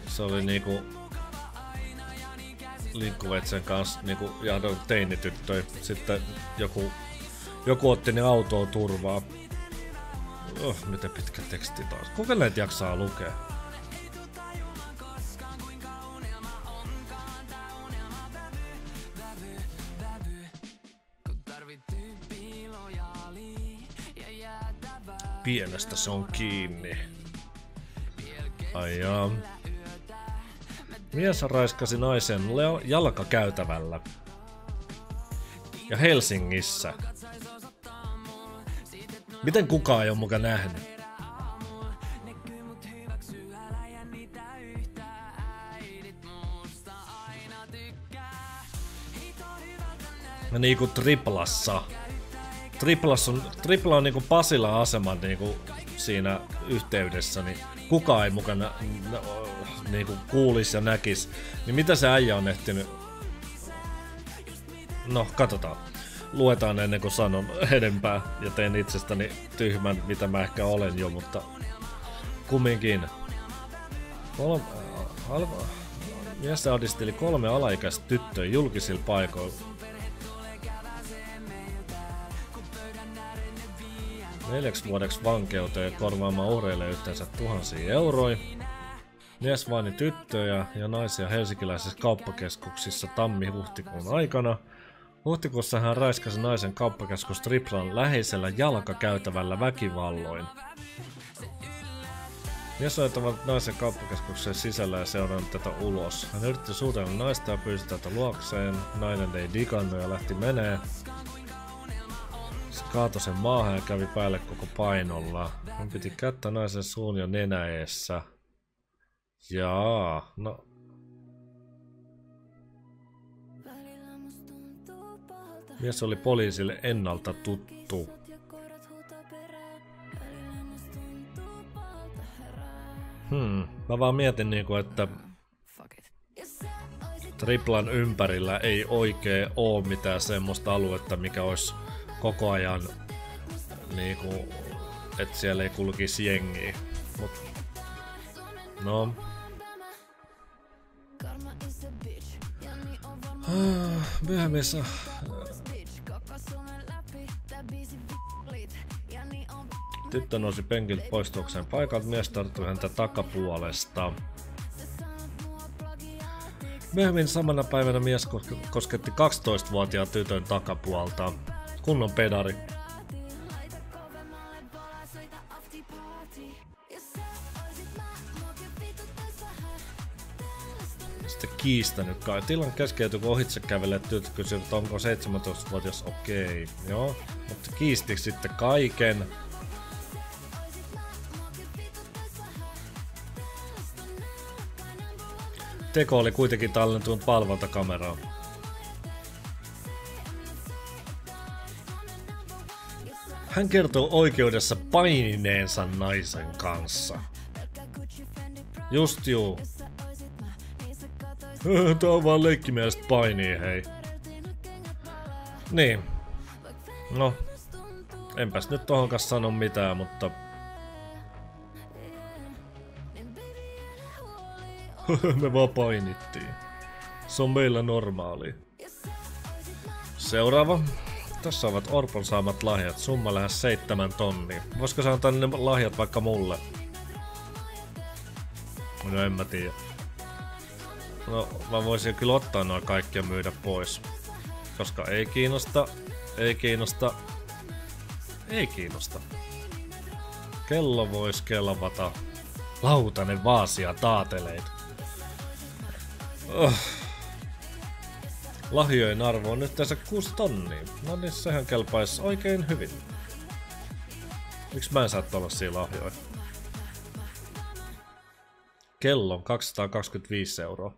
Se oli niinku linkkuveitsen kanssa niinku jahdoin teinityttöi. Sitten joku otti ne autoon turvaa. Miten pitkä teksti taas. Kuka näitä jaksaa lukea? Pienestä se on kiinni. Ai jaa. Mies raiskasi naisen jalkakäytävällä. Ja Helsingissä. Miten kukaan ei ole muka nähnyt? Ja niinku Triplassa. Tripla on niinku Pasilan aseman niinku siinä yhteydessä, niin kukaan ei mukana niinku kuulis ja näkis. Niin mitä se äijä on ehtinyt? No, katsotaan. Luetaan ennen kuin sanon enempää ja teen itsestäni tyhmän, mitä mä ehkä olen jo, mutta kumminkin. Mies ahdisteli 3 alaikäistä tyttöä julkisilla paikoilla. 4 vuodeksi vankeuteen korvaamaan uhreille yhteensä tuhansia euroja. Mies vaini tyttöjä ja naisia helsinkiläisissä kauppakeskuksissa tammi-huhtikuun aikana. Huhtikuussa hän raiskasi naisen kauppakeskus Triplan läheisellä jalkakäytävällä väkivalloin. Mies ajattavat naisen kauppakeskuksen sisällä ja seurannut tätä ulos. Hän yritti suutella naista ja pyysi tätä luokseen. Nainen ei digannut ja lähti menee. Se kaatoi sen maahan ja kävi päälle koko painolla. Hän piti kättä naisen suun ja nenäeessä. Jaa, no... Mies oli poliisille ennalta tuttu. Mä vaan mietin niinku, että Triplan ympärillä ei oikein oo mitään semmoista aluetta, mikä olisi koko ajan niinku, että siellä ei kulkisi jengiä. Mut, no. Myöhemmin tyttö nousi penkiltä poistuakseen paikalta, mies tarttui häntä takapuolesta. Myöhemmin samana päivänä mies kosketti 12-vuotiaan tytön takapuolta. Kunnon pedari. Sitten kiistänyt kai. Tilan keskeytyi, kun ohitse kävelee tytöt kysyivät, onko 17-vuotias okei. Joo, mutta kiisti sitten kaiken. Teko oli kuitenkin tallentunut valvontakameraan. Hän kertoo oikeudessa painineensa naisen kanssa. Just juu. Tää on vaan leikkimielestä painia, hei. Niin. No. Enpäs nyt tohonkas sano mitään, mutta... Me vaan painittiin. Se on meillä normaali. Seuraava. Tässä ovat Orpon saamat lahjat. Summa lähes 7 tonnia. Voisiko sä antaa ne lahjat vaikka mulle? No en mä tiedä. No mä voisin kyllä ottaa noin kaikki ja myydä pois. Koska ei kiinnosta. Ei kiinnosta. Ei kiinnosta. Kello vois kelvata. Lautanen vaasia taateleita. Lahjojen arvo on nyt tässä 6 tonnia. No niin, sehän kelpaisi oikein hyvin. Miksi mä en saa tollasia lahjoja? Kello on 225 euroa.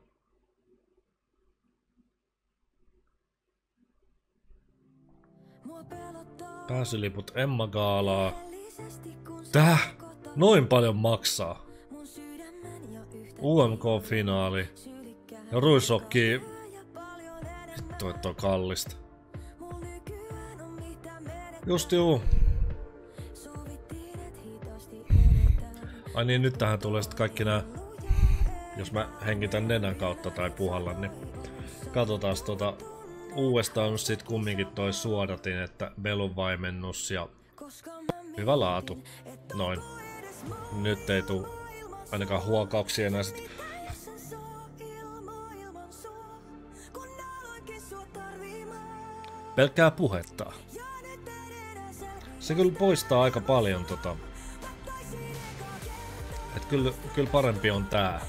Pääsyliput Emma-gaalaa. Täh? Noin paljon maksaa. UMK-finaali. Ja Ruisokki. Vittu, että on kallista. Just juu. Ai niin, nyt tähän tulee sit kaikki nää. Jos mä hengitän nenän kautta tai puhallan, niin katsotaas uudestaan sit kumminkin toi suodatin, että velun vaimennus ja hyvä laatu. Noin. Nyt ei tuu ainakaan huokauksia enää sit. Pelkkää puhetta. Se kyllä poistaa aika paljon et kyllä parempi on tää.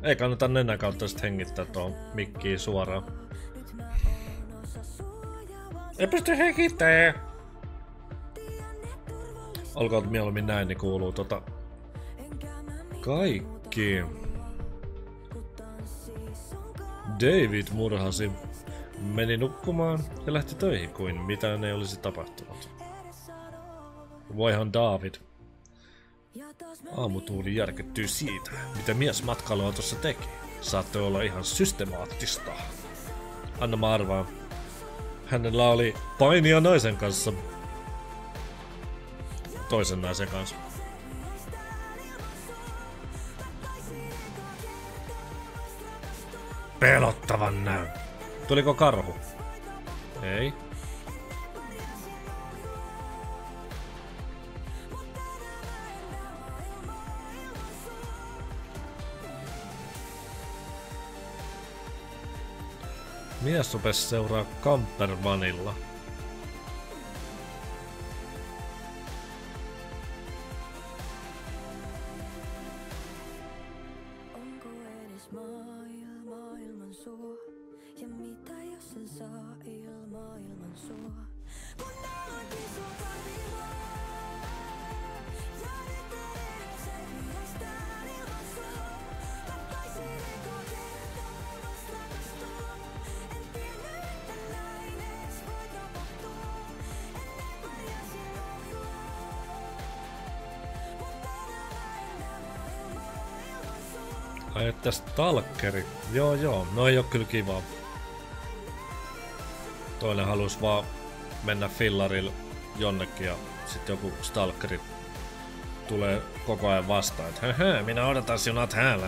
Ei kannata nenän kautta sit hengittää tuohon mikkiin suoraan. Ei pysty hengittämään! Olkoon mieluummin näin, niin kuuluu kaikki. David murhasi, meni nukkumaan ja lähti töihin kuin mitään ei olisi tapahtunut. Voihan David. Aamutuuli järkyttyy siitä, mitä mies matkailuautossa teki. Saattoi olla ihan systemaattista. Anna mä arvaan. Hänellä oli painia naisen kanssa. Toisen naisen kanssa. Pelottavan näy. Tuliko karhu? Ei. Mies rupes seuraa campervanilla. Onko edes maailma ilman sua? Ja mitä jos sen saa ilman sua? Kun aloitin sua tarvimaan. Ja nyt edes selviäistään ilman sua. Ottaisin eka kertaa vasta rakastua. En tiennyt, että näin edes voi tapahtua. Ennen pärjäsin ohjua. Mutta enää ilman sua. Ai että stalkeri. Joo. No ei oo kyllä kivaa. Toinen halus vaan mennä fillarilla jonnekin ja sit joku stalkeri tulee koko ajan vastaan, että minä odotan sinua täällä.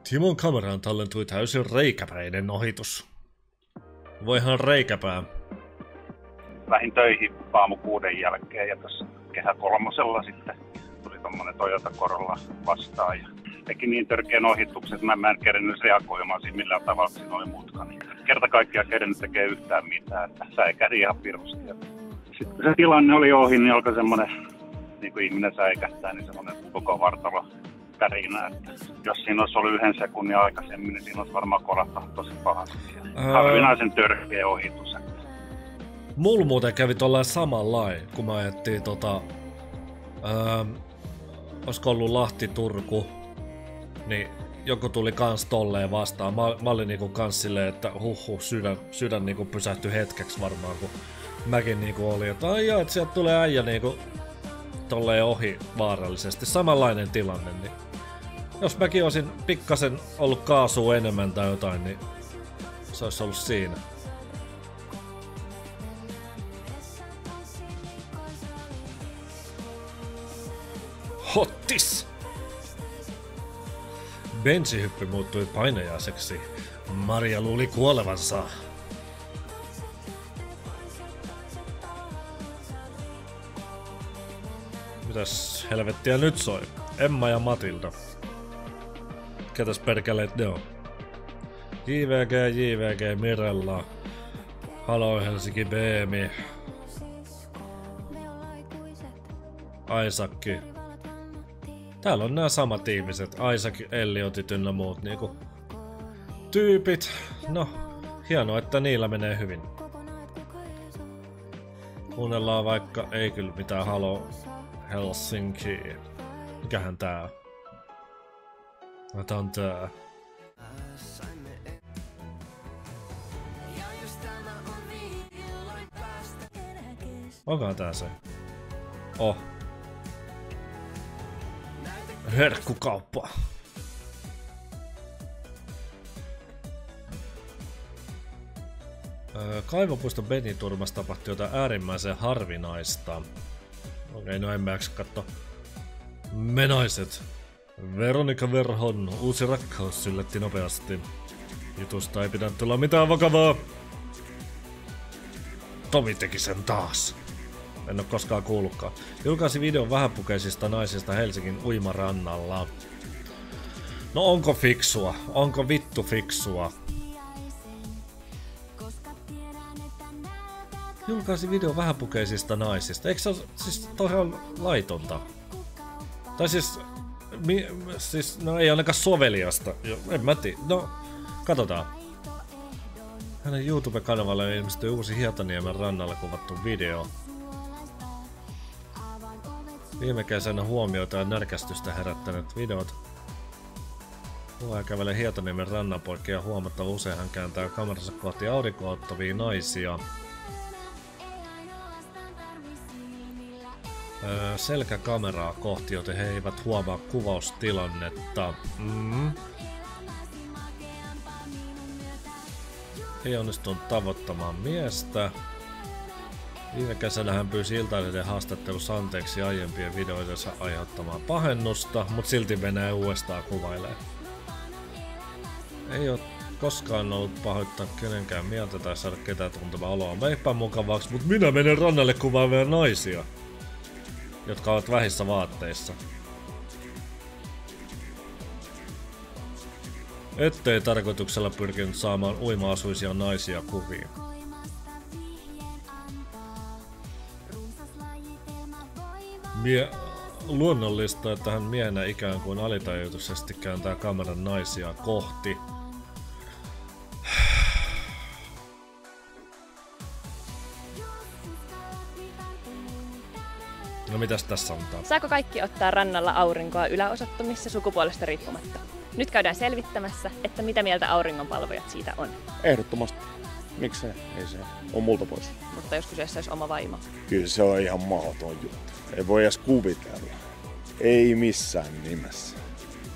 Timon kameraan tallentui täysin reikäpäinen ohitus. Voihan reikäpää. Lähdin töihin aamu 6 jälkeen ja tuossa Kehä kolmosella sitten tuli tommonen Toyota Corolla vastaan ja teki niin törkeän ohituksen, että mä en kerennyt reagoimaan siinä millään tavalla, siinä oli mutka. Niin kerta kaikkiaan kerennyt tekee yhtään mitään, että säikähti ihan pirusti. Sitten kun se tilanne oli ohi, niin alkoi semmonen, niin kuin ihminen säikähtää, niin semmonen koko vartalo pärinä. Että jos siinä olisi ollut 1 sekunnin aikaisemmin, niin siinä olisi varmaan kolahtanut tosi pahasti. Harvinaisen törkeä ohitus. Mulla muuten kävi tollain samanlain, kun mä ajettiin olisiko ollut Lahti-Turku, niin joku tuli kans tolleen vastaan. Mä olin niinku kans silleen, että sydän niinku pysähtyi hetkeksi varmaan, kun mäkin niinku oli, että aijaa, että sieltä tulee äijä niinku tolleen ohi vaarallisesti. Samanlainen tilanne, niin jos mäkin olisin pikkasen ollut kaasua enemmän tai jotain, niin se olisi ollut siinä. Hottis! Bensihyppy muuttui painajaiseksi. Maria luuli kuolevansa. Mitäs helvettiä nyt soi? Emma ja Matilda. Ketäs perkeleet ne on? JVG, Mirella. Halo Helsinki Beemi. Aisakki. Täällä on nämä samat ihmiset. Isaac, Elliotit ynnä muut niinku tyypit. No, hienoa, että niillä menee hyvin. Kuunnellaan vaikka, ei kyllä mitään Halo Helsinki. Mikähän tää? Tää on tää. Onkohan tää se? Oh. Herkkukauppa. Kaivopuiston Beniturmassa tapahtui jotain äärimmäisen harvinaista. Okei, no en mä katso. Me naiset. Veronika Verhon uusi rakkaus syllätti nopeasti. Jutusta ei pidä tulla mitään vakavaa. Tomi teki sen taas. En oo koskaan kuullutkaan. Julkaisi videon vähäpukeisista naisista Helsingin uimarannalla. No onko fiksua? Onko vittu fiksua? Julkaisi video vähäpukeisista naisista. Eikö se ole siis todella laitonta? Tai siis no ei ainakaan soveliasta. En mä tiedä. No, katsotaan. Hänen YouTube-kanavalle ilmestyi uusi Hietaniemen rannalla kuvattu video. Viime kesänä huomioita ja närkästystä herättäneet videot. Kuvaaja kävelee Hietaniemen rannan poikki ja huomattava usein hän kääntää kameransa kohti aurinkoa ottavia naisia. Selkäkameraa kohti, joten he eivät huomaa kuvaustilannetta. Ei onnistunut tavoittamaan miestä. Viime kesänä hän pyysi Iltalehden haastattelussa anteeksi aiempien videoidensa aiheuttamaa pahennusta, mutta silti menee uudestaan kuvailee. Ei ole koskaan ollut pahoittaa kenenkään mieltä tai saada ketään tuntemaan oloa epämukavaksi, mutta minä menen rannalle kuvaavia naisia, jotka ovat vähissä vaatteissa. Ettei tarkoituksella pyrkinyt saamaan uima-asuisia naisia kuviin. Luonnollista, että hän miehenä ikään kuin alitajuisesti kääntää kameran naisia kohti. No mitäs tässä on taas? Saako kaikki ottaa rannalla aurinkoa yläosattomissa sukupuolesta riippumatta? Nyt käydään selvittämässä, että mitä mieltä auringonpalvojat siitä on. Ehdottomasti. Miksei? Ei se on multa pois. Mutta jos kyseessä olisi oma vaimo? Kyllä se on ihan mahdoton juttu. Ei voi edes kuvitella. Ei missään nimessä.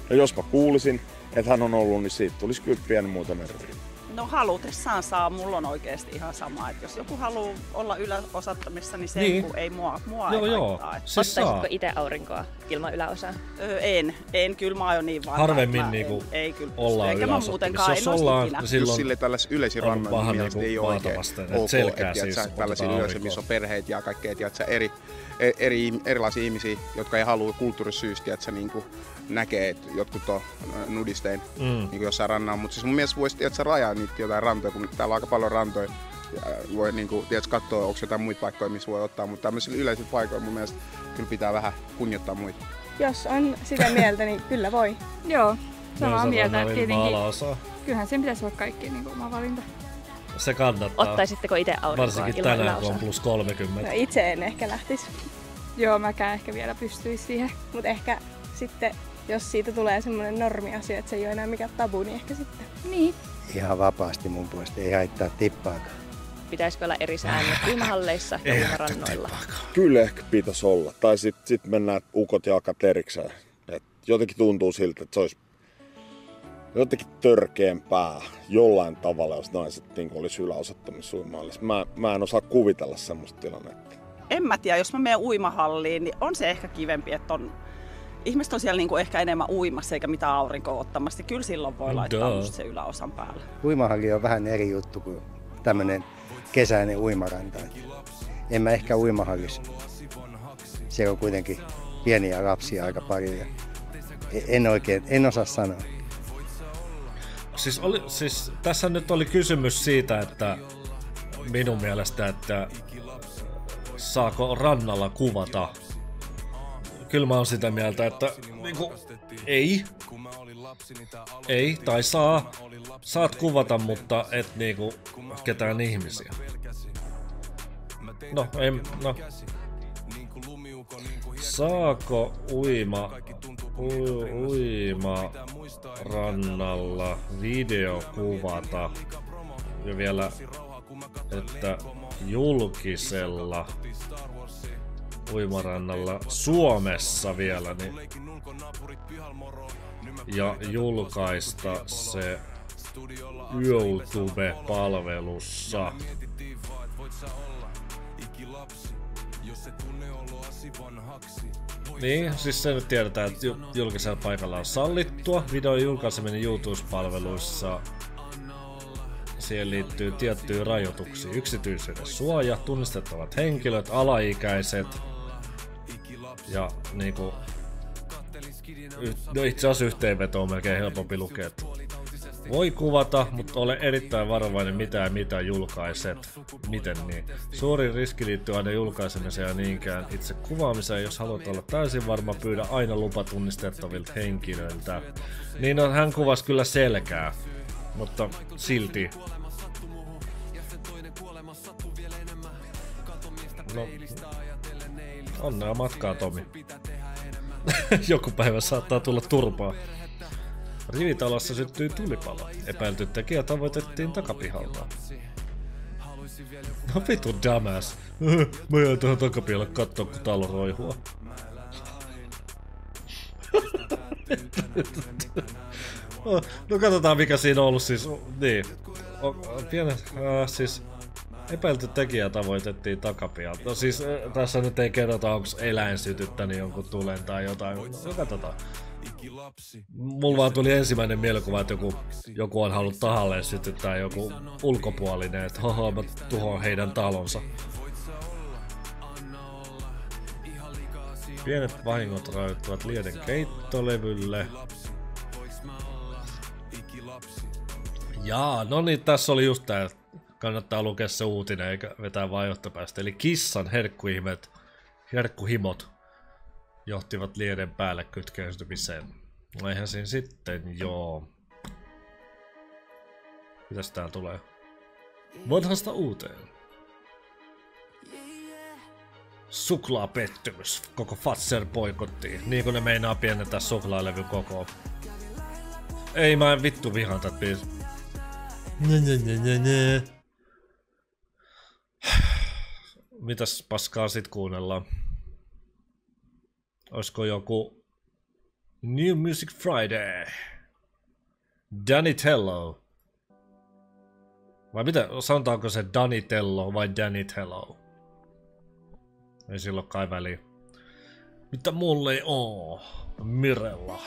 Ja jos mä kuulisin, että hän on ollut, niin siitä tulisi kyllä pieni muutainen riita. No halutessaan saa, mulla on oikeesti ihan sama, että jos joku haluaa olla yläosattomissa, niin se niin. Ei mua ei haittaa. Siis ottaisitko itse aurinkoa ilman yläosaa? En, kyllä mä oon niin vanha. Harvemmin niinku ei kyllä ollaan yläosattomissa. Jos ollaan, niin silloin just sille tällaisessa yleisin rannan mielestä ei ole oikein ok, että tällaisia yleisiä, missä on perheitä ja kaikkea, että erilaisia ihmisiä, jotka ei halua kulttuurisyistä, että niinku näkee, että jotkut on nudistein niin jossain rannalla, mutta siis mun mielestä voisi rajaa niitä jotain rantoja, kun täällä on aika paljon rantoja. Voi niinku, katsoa, onko jotain muita paikkoja, missä voi ottaa, mutta tämmöisillä yleisillä paikoilla mun mielestä kyllä pitää vähän kunnioittaa muita. Jos on sitä mieltä, niin kyllä voi. Joo, samaa mieltä. Että tietenkin, kyllähän sen pitäisi olla kaikkien niin oma valinta. Se kannattaa. Ottaisitteko itse aurinkoa varsinkin ilman tänään, kun on +30. No, itse en ehkä lähtisi. Joo, mäkään ehkä vielä pystyisi siihen. Mutta ehkä sitten, jos siitä tulee semmoinen normiasia, että se ei ole enää mikään tabu, niin ehkä sitten. Niin. Ihan vapaasti mun puolesta, ei haittaa tippaakaan. Pitäisikö olla eri säännöt uimahalleissa ja uimarannoilla? Kyllä ehkä pitäisi olla. Tai sit mennään ukot ja akat erikseen. Et jotenkin tuntuu siltä, että se olisi jotenkin törkeämpää jollain tavalla, jos naiset niin olisi yläosattomissa uimahallissa. Mä en osaa kuvitella semmoista tilannetta. En mä tiedä, jos mä menen uimahalliin, niin on se ehkä kivempi, että ihmiset on siellä niinku ehkä enemmän uimassa eikä mitään aurinkoa ottamassa. Kyllä silloin voi laittaa just se yläosan päälle. Uimahalli on vähän eri juttu kuin tämmönen kesäinen uimaranta. En mä ehkä uimahallissa. Siellä on kuitenkin pieniä lapsia aika paljon. En osaa sanoa. Siis tässä nyt oli kysymys siitä, että minun mielestä, että saako rannalla kuvata. kyllä mä oon sitä mieltä, että niinku, ei, tai saat kuvata, mutta et niinku ketään ihmisiä. No. Saako uima rannalla videokuvata ja vielä, että julkisella uimarannalla Suomessa vielä, niin, ja julkaista se YouTube-palvelussa. Niin, siis se nyt tiedetään, että julkisella paikalla on sallittua. Videon julkaiseminen YouTube-palveluissa. Siihen liittyy tiettyjä rajoituksia. Yksityisyyden suoja, tunnistettavat henkilöt, alaikäiset. Ja niinku... No itse asiassa yhteenveto on melkein helpompi lukea. Voi kuvata, mutta ole erittäin varovainen mitä julkaiset. Miten niin? Suurin riski liittyy aina julkaisemiseen ja niinkään itse kuvaamiseen. Jos haluat olla täysin varma, pyydä aina lupa tunnistettavilta henkilöiltä. Niin no, hän kuvasi kyllä selkää, mutta silti. No, onnea matkaa, Tomi. Joku päivä saattaa tulla turpaa. Rivitalossa syttyi tulipalo. Epäilty tekijä tavoitettiin takapihalta. No vitu dumbass. Mä jään tuohon takapihalle kattoo, kun talo roihua. No katsotaan mikä siinä on ollut siis. Niin. Siis epäilty tekijä tavoitettiin takapihalta. No siis tässä nyt ei kerrota onko eläin sytyttänyt jonkun tulen tai jotain. No katsotaan. Mulla vaan tuli ensimmäinen mielikuva, että joku on halunnut tahalleen sytyttää joku ulkopuolinen, että haha, mä tuhoan heidän talonsa. Pienet vahingot rajoittuvat lieden keittolevylle. Jaa, no niin, tässä oli just tää. Kannattaa lukea se uutinen eikä vetää vaan johtopäästä. Eli kissan herkkuhimot johtivat lieden päälle kytkeytymiseen. No eihän siinä sitten, joo. Mitäs tää tulee? Vanhasta uuteen. Suklaapettymys. Koko Fatser boikottiin. Niin kun ne meinaa pienentää suklaalevyn kokoa. Ei, mä en vittu vihaan tätä biisiä. Mitäs paskaa sit kuunnellaan? Oisko joku New Music Friday? Danitello. Vai mitä? Sanotaanko se Danitello vai Danitello? Ei silloin kai väliä. Mitä mulle ei oo? Mirella.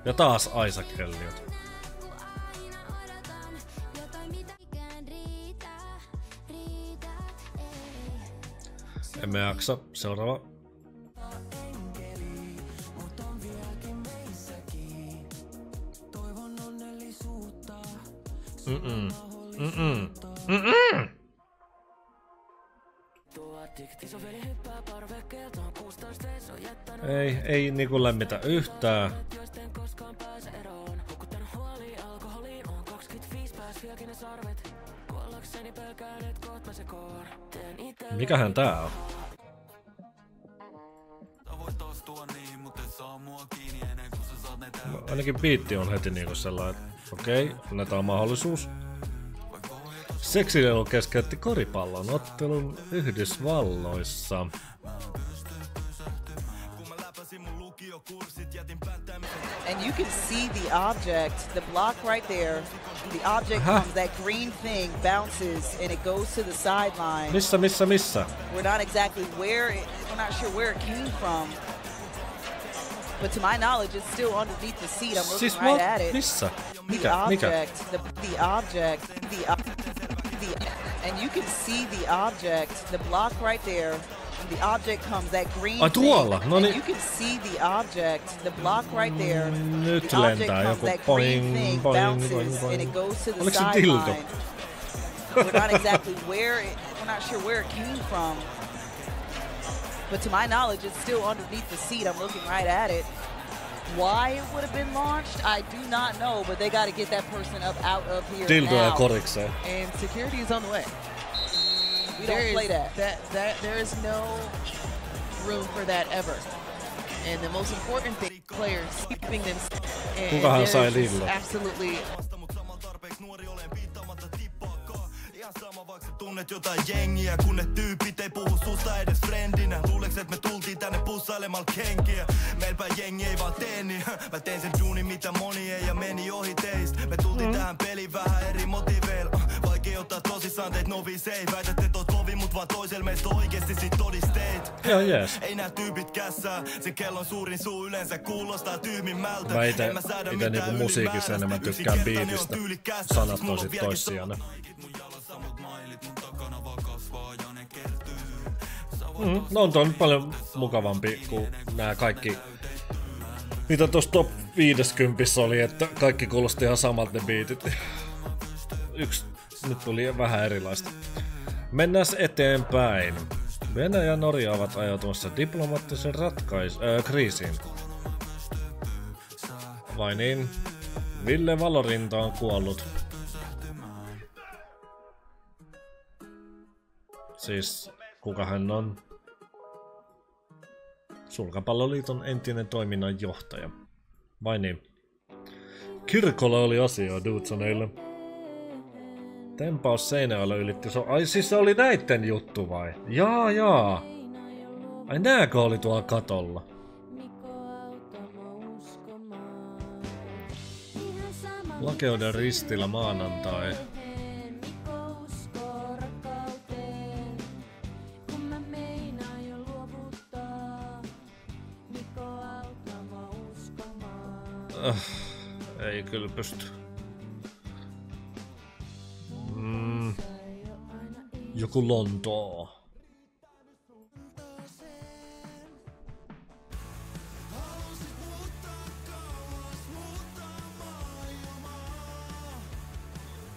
Ja taas Isaac Elliot. Emme jaksa. Seuraava. Ei niinku lämmitä yhtään. Mikähän tää on? No, ainakin biitti on heti niinku sellainen, okei, annetaan mahdollisuus. Seksilelu keskeytti koripallon ottelun Yhdysvalloissa. And you can see the object, the block right there. The object comes, that green thing bounces and it goes to the sideline. Missä? We're not exactly we're not sure where it came from. But to my knowledge, it's still underneath the seat. I'm looking right at it. Missä? The object, and you can see the object, the block right there. The object comes, that green tuolla. thing, No niin. and you can see the object, the block right there. Nyt The object lentää comes, joku that green thing bounces and it goes to the sideline. We're not exactly we're not sure where it came from. But to my knowledge, it's still underneath the seat. I'm looking right at it. Why it would have been launched, I do not know, but they got to get that person up out of here now. And security is on the way. We don't play that. There is no room for that ever. And the most important thing, players keeping them. Kukahan sai Lillo? Absolutely. Tunnet jotain jengiä, kun ne tyypit ei puhu susta edes friendinä. Luuleks et me tultiin tänne pussailemalla kenkiä? Meilpä jengi ei vaan tee niin. Mä tein sen duunin mitä moni ei ja meni ohi teist. Me tultiin tähän peliin vähän eri motiveilla. Vaikea ottaa tosissaan teit novisei. Väität et oot kovin mut vaan toisella meistä oikeesti sit todisteet. Joo, yes. Ei nää tyypit kässää. Sen kellon suurin suu yleensä kuulostaa tyhmimmältä. Mä ite niinku musiikissa enemmän tykkään biitistä. Sanat on sit toissijana. No on toi nyt paljon mukavampi kuin nää kaikki, mitä tossa top 50 oli, että kaikki kuulosti ihan samalta ne biitit. Yksi nyt tuli vähän erilaista. Mennään eteenpäin. Venäjä ja Norja ovat ajautumassa diplomaattisen kriisiin. Vai niin? Ville Valorinta on kuollut. Siis, kuka hän on? Sulkapalloliiton entinen toiminnanjohtaja. Vai niin? Kirkolla oli asiaa Dudsoneille. Tempaus Seinäjoella ylitti ai siis se oli näitten juttu vai? Jaa. Ai nääkö oli tuolla katolla? Lakeuden ristillä maanantai. Ei kyllä pysty. Joku Lontoo.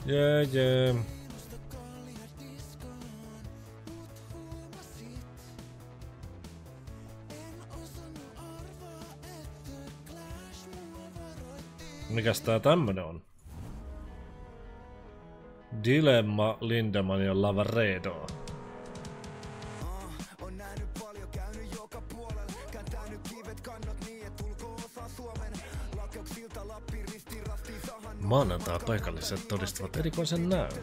Yeah. Mikäs tää tämmönen on? Dilemma Lindemann ja Lavaredo. Maanantai paikalliset todistavat erikoisen näyn.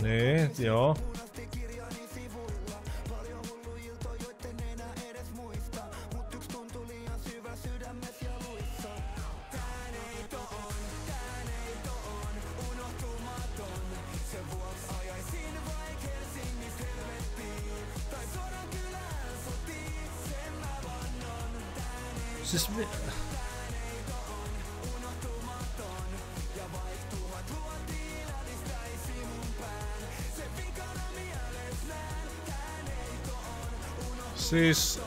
Niin, joo. Siis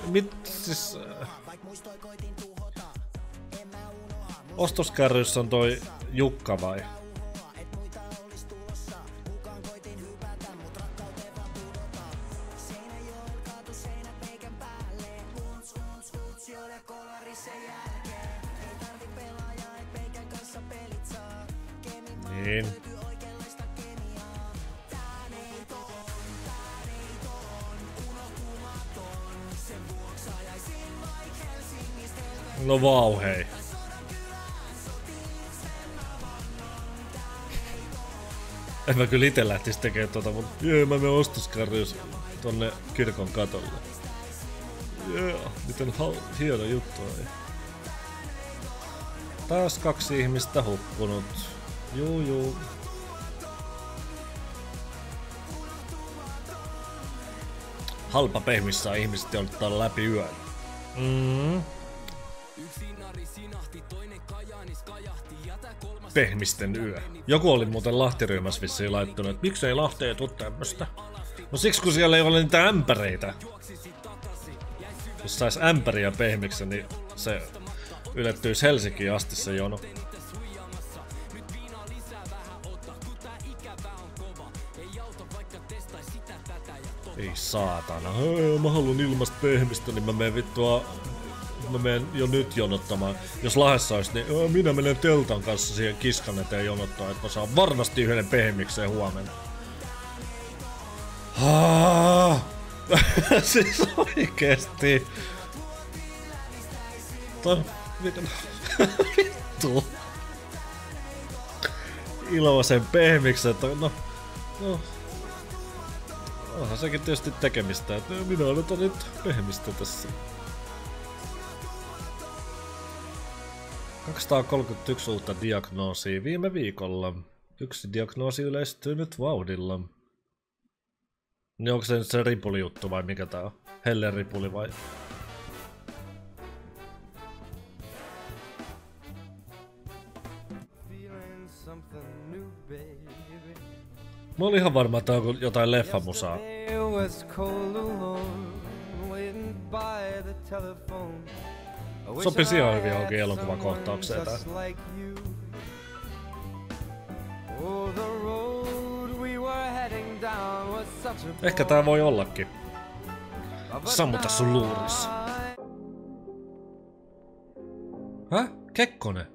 ostoskärryssä on toi Jukka vai? Niin. No vau, hei. En mä kyllä ite lähtis tekee tota, mut mä menen ostoskärryys tonne kirkon katolle. Miten hieno juttu on. Taas 2 ihmistä hukkunut. Juu. Halpa pehmissä ihmiset jouduttaa läpi yön. Pehmisten yö. Joku oli muuten Lahti-ryhmässä vissiin laittanut, että miksei Lahteen tuu tämmöstä. No siksi kun siellä ei ole niitä ämpäreitä. Jos sais ämpäriä pehmiksi, niin se ylettyisi Helsinkiin asti se jono. Ei saatana. Mä haluun ilmasta pehmistä, niin mä menen jo nyt jonottamaan. Jos Lahdessa olisi, niin minä menen teltan kanssa siihen kiskan eteen jonottaa, että mä saan varmasti yhden pehmikseen huomenna. Siis oikeesti. Vittu. Ilmaisen pehmiksen, no. Onhan sekin tietysti tekemistä, että minä aloitan nyt pehmistä tässä. 231 uutta diagnoosia viime viikolla. Yksi diagnoosi yleistyy nyt vauhdilla. Niin onko se nyt se ripuli-juttu vai mikä tää on? Hellen ripuli vai? Mä olin ihan varma, että on jotain leffamusaa. Sopisi ihan hyvin johonkin elokuvakohtaukseen tää. Ehkä tää voi ollakin. Sammuta sun luuris. Häh? Kekkonen?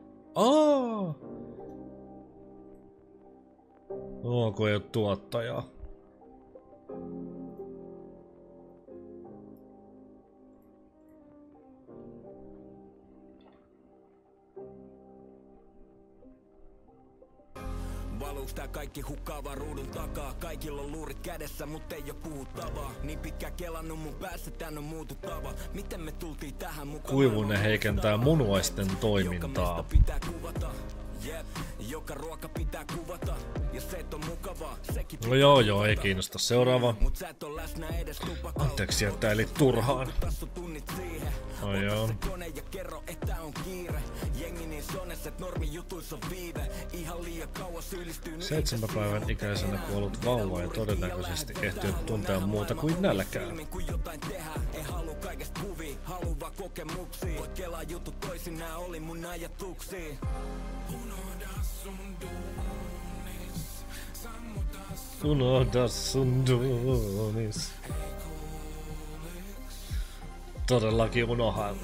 Kun ei oo tuottajaa. Valuuks tää kaikki hukkaava ruudun takaa? Kaikilla on luurit kädessä, mut ei oo puhuttavaa. Niin pitkään kelannut mun päässä, tän on muututtava. Miten me tultiin tähän mukaan? Kuivunen heikentää munuaisten toimintaa. Joka ruoka pitää kuvata, ja se on mukavaa, sekin no joo, ei kiinnosta. Seuraava. Anteeksi, että eli turhaan. No joo. 7 päivän ikäisenä kuollut vauva ja todennäköisesti ehtinyt tuntea muuta kuin nälkää. Unohda sun duunis. Todellakin unohan.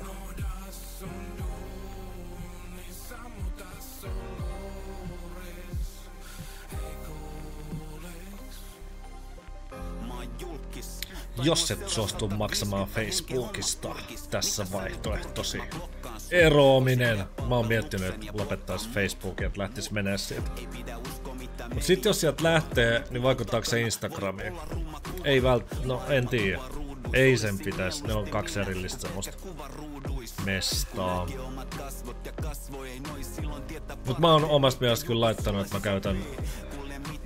Jos et suostu maksamaan Facebookista, tässä vaihtoehtosi. Eroaminen. Mä oon miettinyt, että lopettais Facebookia, että lähtis menee siitä. Mut sit jos sieltä lähtee, niin vaikuttaako se Instagramiin? Ei no en tiedä. Ei sen pitäisi, ne on 2 erillistä semmoista mestaa. Mut mä oon omasta mielestä kyllä laittanut, että mä käytän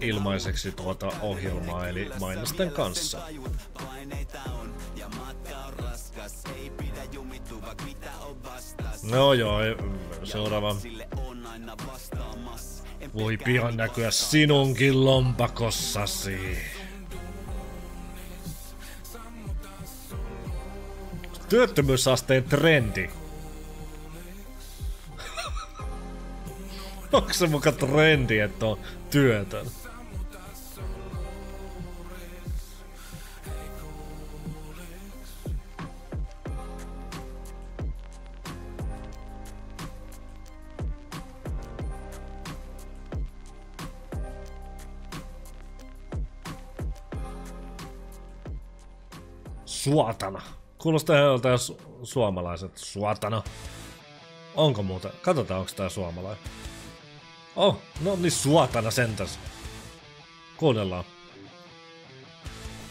ilmaiseksi tuota ohjelmaa, eli mainosten kanssa. No joo, seuraava. Voi pian näkyä sinunkin lompakossasi. Työttömyysasteen trendi. Onko se muka trendi, että on työtön? Suotana. Kuulostaa joltain suomalaiset. Suotana. Onko muuten? Katsotaan, onko tää suomalainen. Oh, no niin suotana sentäs. Kuunnellaan.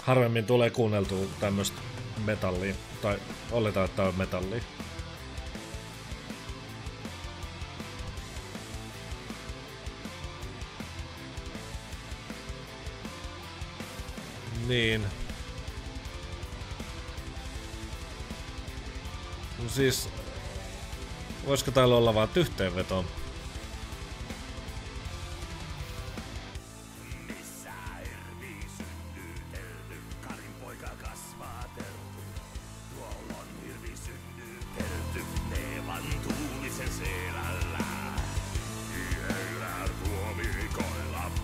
Harvemmin tulee kuunneltua tämmöstä metallia. Tai oletaan, että tää on metallia. Niin. No siis, voisiko täällä olla vaan yhteenveto?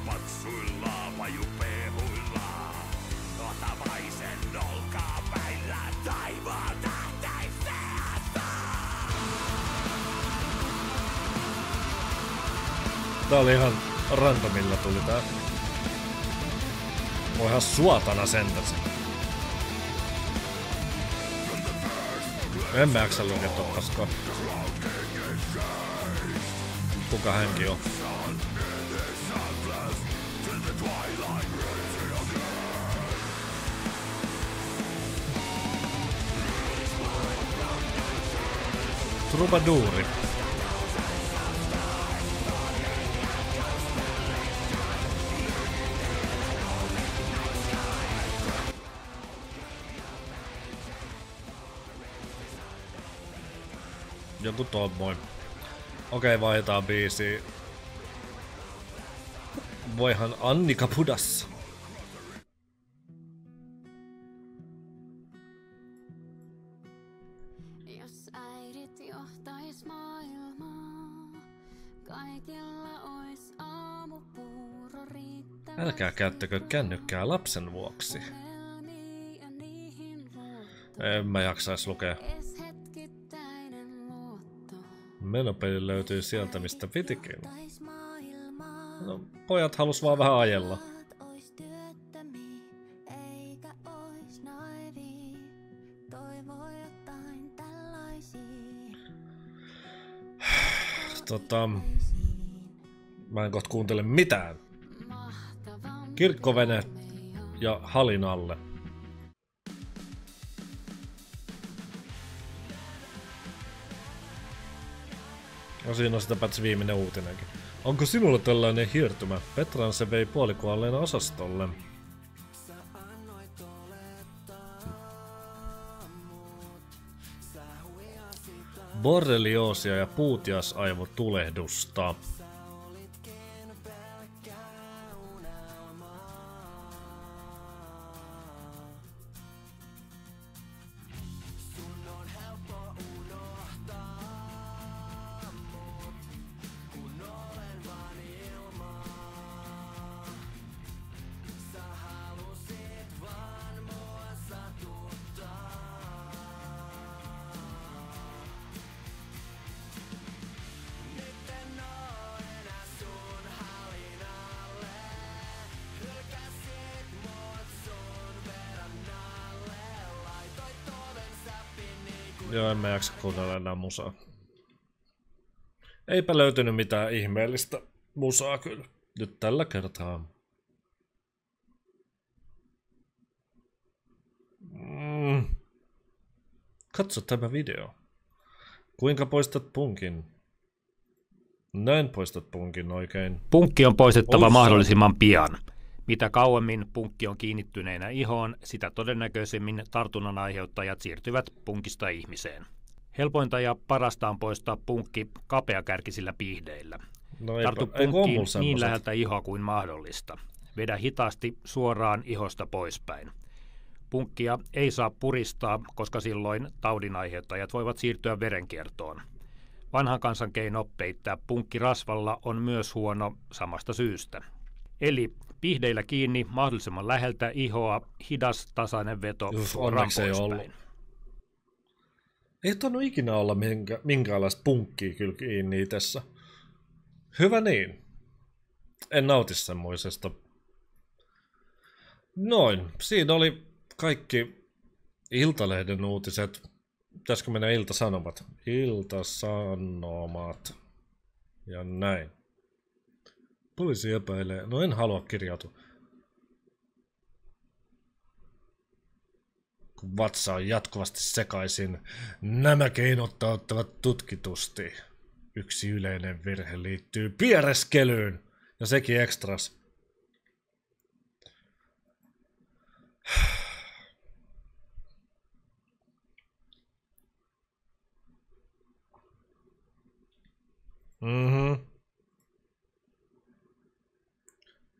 Patsuilla, vajupehuilla, notavaisen Tää oli ihan randomilla tuli tää. On ihan suotana sentänsä. En mä jaksa lukea tuon paskaa. Kuka hänkin on? Troubadouri. Joku tommoin. Okei, vaihdetaan biisiä. Voihan Annika Pudas. Jos äidit johtais maailmaa, kaikilla ois aamupuuro riittävä. Älkää käyttäkö kännykkää lapsen vuoksi. En mä jaksais lukea. Menopeli löytyy sieltä, mistä pitikin. No, pojat halus vaan vähän ajella. Mä en kohta kuuntele mitään. Kirkkovene ja halin alle. No siinä on sitä paitsi viimeinen uutinenkin. Onko sinulla tällainen hiertymä? Petran se vei puolikuolleen osastolle. Borrelioosia ja puutiasaivotulehdusta. Joo, en mä jaksa kuunnella enää musaa. Eipä löytynyt mitään ihmeellistä musaa kyllä. Nyt tällä kertaa. Katso tämä video. Kuinka poistat punkin? Näin poistat punkin oikein. Punkki on poistettava mahdollisimman pian. Mitä kauemmin punkki on kiinnittyneenä ihoon, sitä todennäköisemmin tartunnan aiheuttajat siirtyvät punkista ihmiseen. Helpointa ja parasta on poistaa punkki kapeakärkisillä piihdeillä. No Tartu punkkiin niin läheltä ihoa kuin mahdollista. Vedä hitaasti suoraan ihosta poispäin. Punkkia ei saa puristaa, koska silloin taudin aiheuttajat voivat siirtyä verenkiertoon. Vanhan kansan keino peittää punkki rasvalla on myös huono samasta syystä. Eli piihdeillä kiinni mahdollisimman läheltä ihoa, hidas tasainen veto suoraan poispäin. Ei tainnut ikinä olla minkäänlaista punkkia kyllä kiinni itsessä. Hyvä niin. En nauti semmoisesta. Noin, siinä oli kaikki Iltalehden uutiset. Pitäisikö mennä Ilta-Sanomat? Ilta-Sanomat. Ja näin. Poliisi epäilee. No en halua kirjautua. Kun vatsa on jatkuvasti sekaisin. Nämä keinot tauttavat tutkitusti. Yksi yleinen virhe liittyy piereskelyyn. Ja sekin ekstras.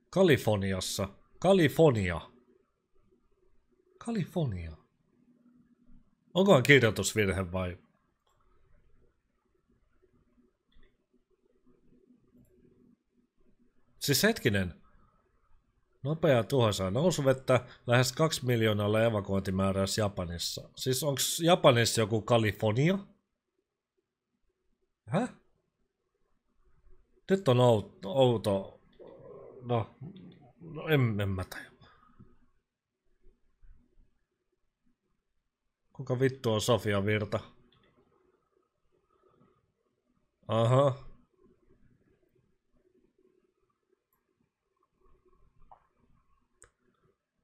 Kaliforniassa. Kalifornia. Onkohan kirjoitusvirhe vai? Siis hetkinen. Nopea tuhoisaa nousuvettä, lähes 2 miljoonalla evakuointimääräys Japanissa. Siis onks Japanissa joku Kalifornia? Häh? Nyt on outo. No en mä tajua. Kuka vittu on Sofia Virta? Aha.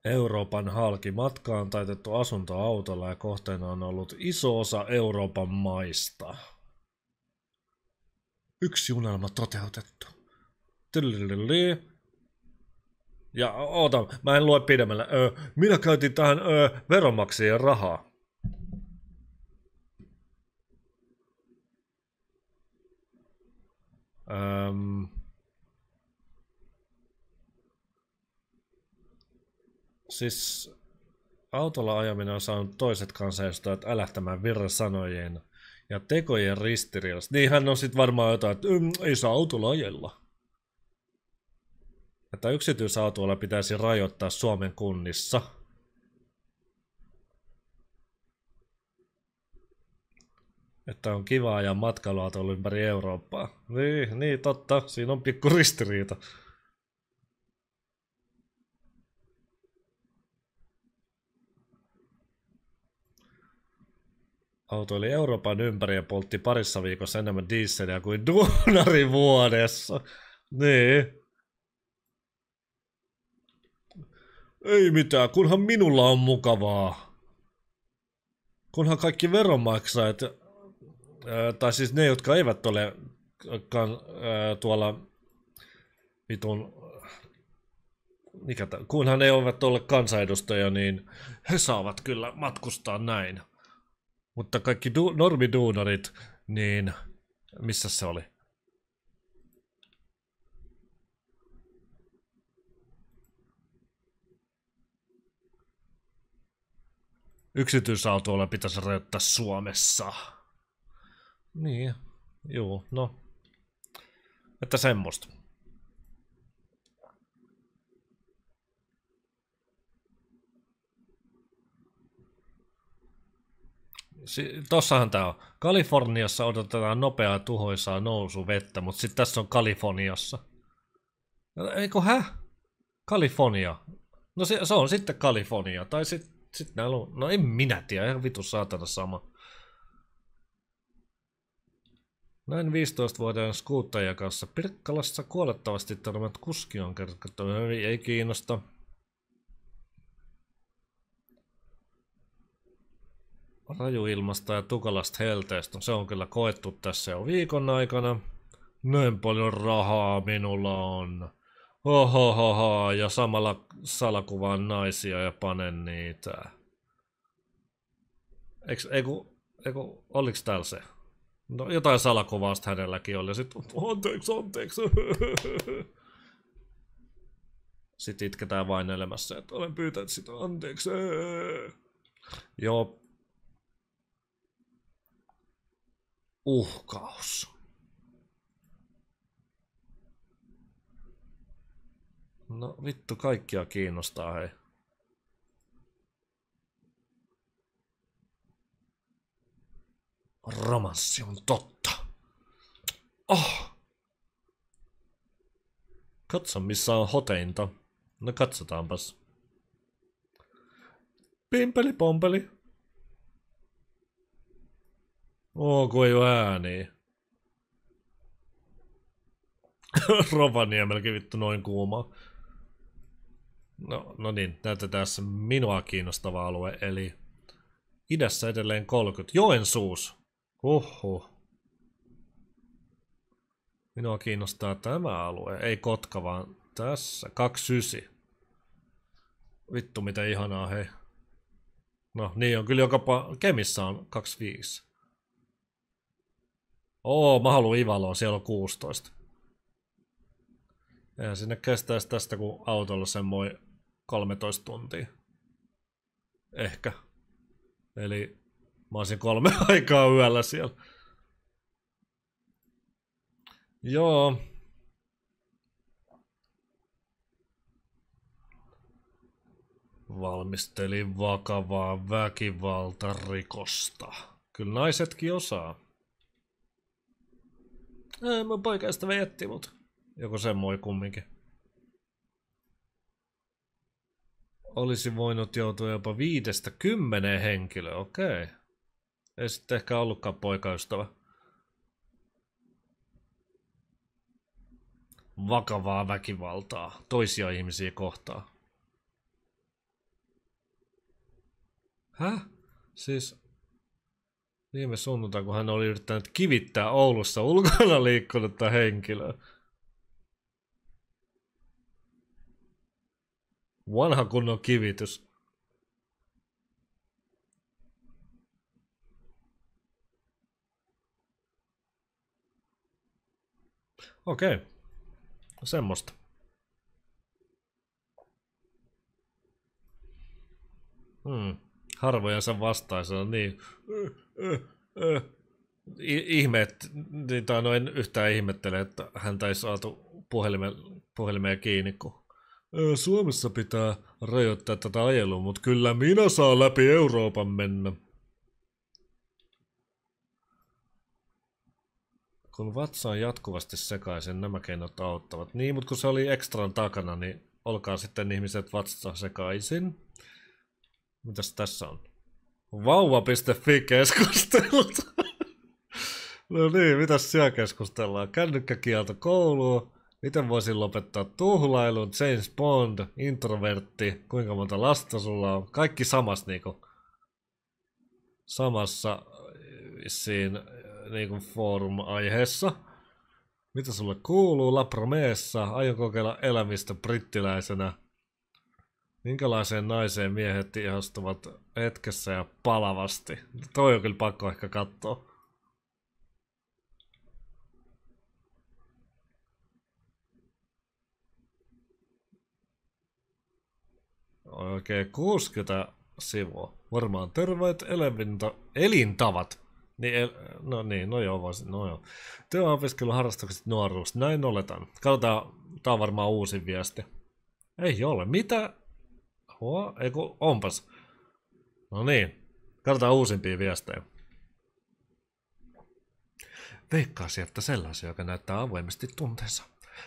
Euroopan halki. Matka on taitettu asuntoautolla ja kohteena on ollut iso osa Euroopan maista. Yksi unelma toteutettu. Ja oota, mä en lue pidemmälle. Minä käytin tähän veronmaksajien rahaa. Siis autolla ajaminen on saanut toiset kansanedustajat älähtämään Virran sanojen ja tekojen ristiriidassa. Niinhän on sit varmaan jotain, että ei saa autolla ajella. Että yksityisautoilla pitäisi rajoittaa Suomen kunnissa. Että on kiva ajaa matkailuautoilla ympäri Eurooppaa. Niin totta, siinä on pikku ristiriita. Autoili Euroopan ympäri ja poltti parissa viikossa enemmän dieseliä kuin duunari vuodessa. Niin. Ei mitään, kunhan minulla on mukavaa. Kunhan kaikki veronmaksajat, tai siis ne, jotka eivät ole tuolla vitun, kunhan ne eivät ole kansanedustajia, niin he saavat kyllä matkustaa näin. Mutta kaikki normiduunarit, niin missä se oli? Yksityisautoilla pitäisi rajoittaa Suomessa. Niin, juu, no. Että semmoista. Tossahan tää on. Kaliforniassa odotetaan nopeaa tuhoisaa nousuvettä, mutta sitten tässä on Kaliforniassa. Eikö Kalifornia. No se on sitten Kalifornia. Tai sitten näillä on, no en minä tiedä, ihan vitu saatana sama. Näin 15-vuotiaan skuuttajan kanssa Pirkkalassa kuolettavasti törmät kuski on kerrottu. Ei kiinnosta. Rajuilmasta ja tukalasta helteestä. Se on kyllä koettu tässä jo viikon aikana. Näin paljon rahaa minulla on. Ohohoho, ja samalla salakuvaan naisia ja panen niitä. Eiku, oliks täällä se? No jotain salakuvausta hänelläkin oli. Sitten anteeksi. Sitten itketään vain elämässä, että olen pyytänyt sitä anteeksi. Joo. Uhkaus. No vittu, kaikkia kiinnostaa, hei. Romanssi on totta. Oh! Katso, missä on hoteinta. No katsotaanpas. Pimpeli pompeli. Kun ei oo ääniä. Rovaniemelläkin vittu noin kuumaa. No niin, näytetään tässä minua kiinnostava alue, eli idässä edelleen 30. Joensuus. Minua kiinnostaa tämä alue, ei Kotka, vaan tässä. 29. Vittu miten ihanaa, hei. No niin on kyllä Kemissä on 25. Mä haluun Ivaloon, siellä on 16. Eihän sinne kestäisi tästä kuin autolla semmoinen 13 tuntia. Ehkä. Eli mä olisin 3 aikaa yöllä siellä. Joo. Valmistelin vakavaa väkivaltarikosta. Kyllä naisetkin osaa. Mun poikaystävä jätti mut. Joku semmoinen kumminkin. Olisi voinut joutua jopa 5-10 henkilöä, okei. Ei sitten ehkä ollutkaan poikaystävä. Vakavaa väkivaltaa toisia ihmisiä kohtaan. Häh? Siis viime sunnuntai, kun hän oli yrittänyt kivittää Oulussa ulkona liikkunutta henkilöä. Vanha kunnon kivitys. Okei. Semmosta. Harvojensa vastaisena, niin. En yhtään ihmettele, että häntä ei saatu puhelimeen kiinni, kun Suomessa pitää rajoittaa tätä ajelua, mutta kyllä minä saan läpi Euroopan mennä. Kun vatsa on jatkuvasti sekaisin, nämä keinot auttavat. Niin, mutta kun se oli ekstran takana, niin olkaa sitten ihmiset vatsa sekaisin. Mitäs tässä on? Vauva.fi-keskustelut. No niin, mitäs siellä keskustellaan? Kännykkäkielto kouluun. Miten voisin lopettaa tuhlailun? James Bond, introvertti. Kuinka monta lasta sulla on? Kaikki samassa siinä niinku forum-aiheessa. Mitä sulle kuuluu? La promessa. Aion kokeilla elämistä brittiläisenä. Minkälaiseen naiseen miehet ihastuvat hetkessä ja palavasti? Toi on kyllä pakko ehkä katsoa. Oikein 60 sivua. Varmaan terveet elintavat. No joo. Työopiskelun harrastukset nuoruus. Näin oletan. Katsotaan, tää on varmaan uusi viesti. Ei ole. Mitä? Eiku, onpas. No niin. Katsotaan uusimpia viestejä. Veikkaasi, että sellaisia, joka näyttää avoimesti tunteensa.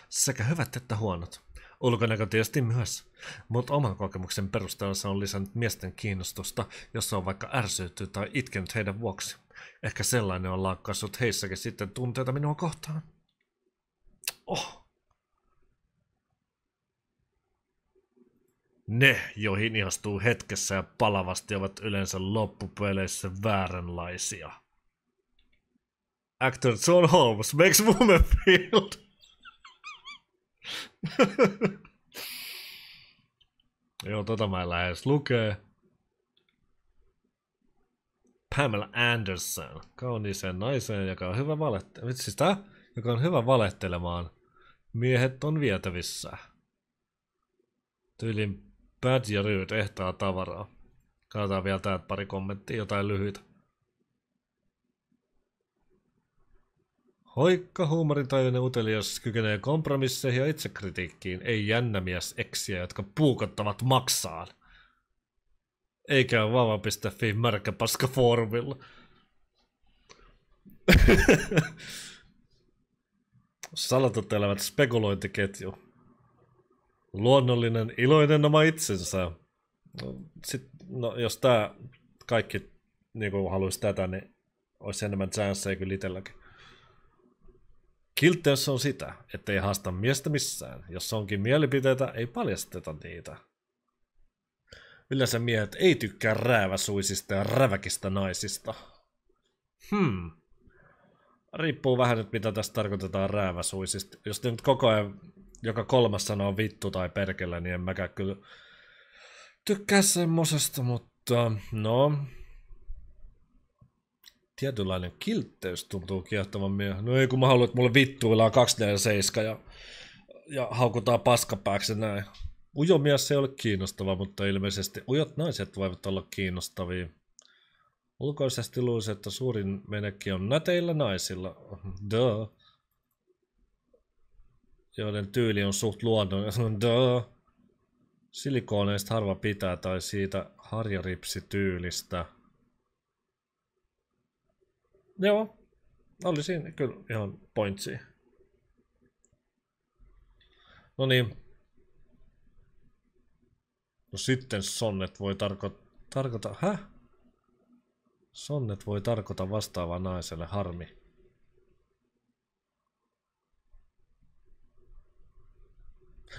Sekä hyvät että huonot. Ulkonäkö tietysti myös, mutta oman kokemuksen perusteella se on lisännyt miesten kiinnostusta, jos on vaikka ärsytty tai itkenyt heidän vuoksi. Ehkä sellainen on laakkaissut heissäkin sitten tunteita minua kohtaan. Oh. Ne, joihin ihastuu hetkessä ja palavasti, ovat yleensä loppupeleissä vääränlaisia. Actor John Holmes makes woman feel. Joo, tota mä en lähde edes lukee. Pamela Anderson, kauniiseen naiseen, joka on hyvä joka on hyvä valehtelemaan. Miehet on vietävissä. Tyylin Bad ja Ryyt ehtaa tavaraa. Katsotaan vielä täältä pari kommenttia, jotain lyhyitä. Hoikka, huumorintajuinen utelias kykenee kompromisseihin ja itsekritiikkiin, ei jännämies eksiä, jotka puukottavat maksaan. Eikä vava.fi märkäpaska foorumilla. Salatut elävät spekulointiketju. Luonnollinen, iloinen oma itsensä. No, jos tää kaikki niinku haluaisi tätä, niin olisi enemmän chanceja kyllä itselläkin. Kiltteys on sitä, ettei haasta miestä missään. Jos onkin mielipiteitä, ei paljasteta niitä. Yleensä miehet ei tykkää rääväsuisista ja räväkistä naisista. Riippuu vähän nyt, mitä tässä tarkoitetaan rääväsuisista. Jos nyt koko ajan joka kolmas sanoo vittu tai perkele, niin en mäkään kyllä tykkää semmosesta, mutta no. Tietynlainen kiltteys tuntuu kiehtovan miehen. No ei, kun mä haluan, että mulle vittuillaan 247 ja haukutaan paskapääksi ja näin. Ujo mies ei ole kiinnostava, mutta ilmeisesti ujot naiset voivat olla kiinnostavia. Ulkoisesti luulisi, että suurin menekki on näteillä naisilla. Duh. Joiden tyyli on suht luonnollinen. Duh. Silikooneista harva pitää tai siitä harjaripsityylistä. Joo. Oli siinä kyllä ihan pointsia. No niin. No sitten sonnet voi tarkoita... Häh? Sonnet voi tarkoita vastaavaa naiselle, harmi.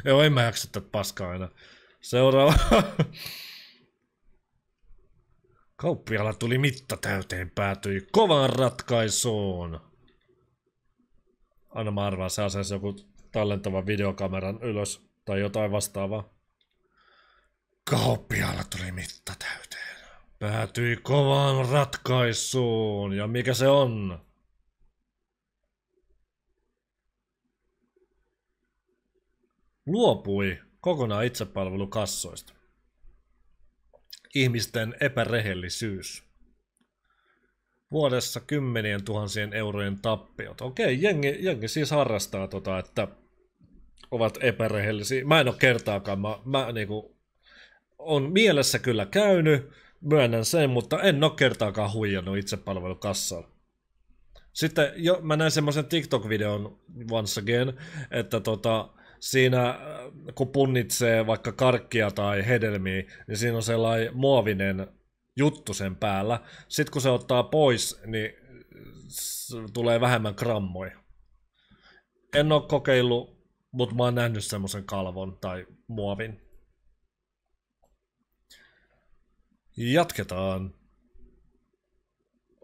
Joo, en mä jaksa tätä paskaa aina. Seuraava. Kauppialla tuli mitta täyteen, päätyi kovaan ratkaisuun. Aina mä arvaan, se asensi joku tallentavan videokameran ylös tai jotain vastaavaa. Kauppialla tuli mitta täyteen. Päätyi kovaan ratkaisuun. Ja mikä se on? Luopui kokonaan itsepalvelukassoista. Ihmisten epärehellisyys. Vuodessa 10 000 eurojen tappiot. Okei, jengi siis harrastaa että ovat epärehellisiä. Mä en ole kertaakaan, mä niinku, on mielessä kyllä käynyt, myönnän sen, mutta en ole kertaakaan huijannut itsepalvelukassalla. Sitten mä näin semmoisen TikTok-videon once again, että siinä kun punnitsee vaikka karkkia tai hedelmiä, niin siinä on sellainen muovinen juttu sen päällä. Sitten kun se ottaa pois, niin tulee vähemmän grammoja. En ole kokeillut, mutta mä oon nähnyt semmoisen kalvon tai muovin. Jatketaan.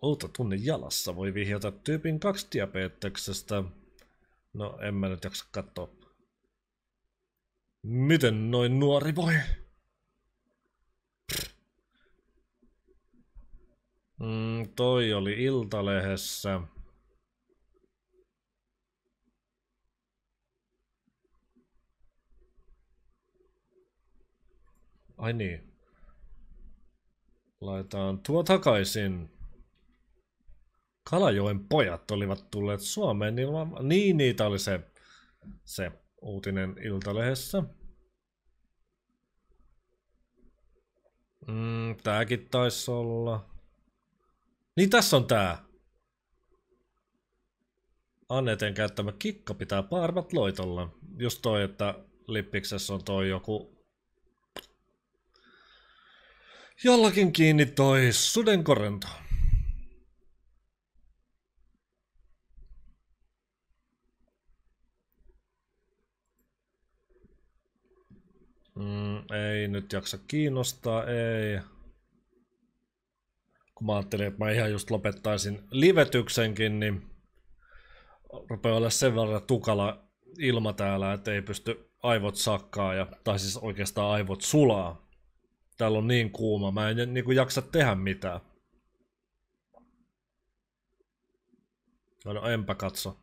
Outo tunne jalassa voi vihjata tyypin 2 diabeteksestä. No en mä nyt jaksa katsoa. Miten noin nuori voi? Toi oli Iltalehdessä. Ai niin. Laitetaan tuo takaisin. Kalajoen pojat olivat tulleet Suomeen ilman... Niin, niitä oli se uutinen Iltalehdessä. Tääkin taisi olla. Niin tässä on tää. Anneten käyttämä kikka pitää paarvat loitolla. Just toi, että Lippiksessä on toi joku... Jollakin kiinni toi sudenkorento. Ei nyt jaksa kiinnostaa, ei. Kun mä ajattelin, että mä ihan just lopettaisin livetyksenkin, niin rupeaa olla sen verran tukala ilma täällä, että ei pysty aivot sakkaa, tai siis oikeastaan aivot sulaa. Täällä on niin kuuma, mä en niinku jaksa tehdä mitään. No enpä katso.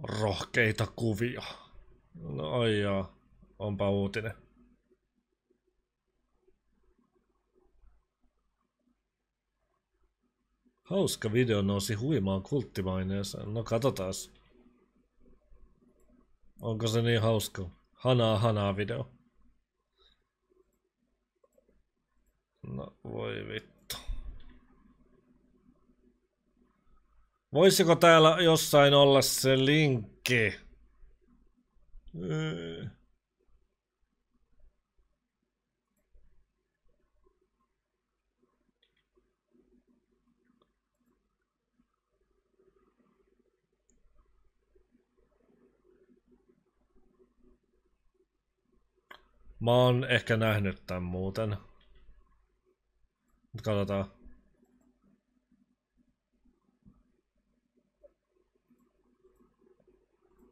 Rohkeita kuvia. No ai jaa, onpa uutinen. Hauska video nousi huimaan kulttimaineeseen. No katsotaas. Onko se niin hauska? Hanaa video. No voi vittu. Voisiko täällä jossain olla se linkki? Mä oon ehkä nähnyt tän muuten. Nyt katsotaan.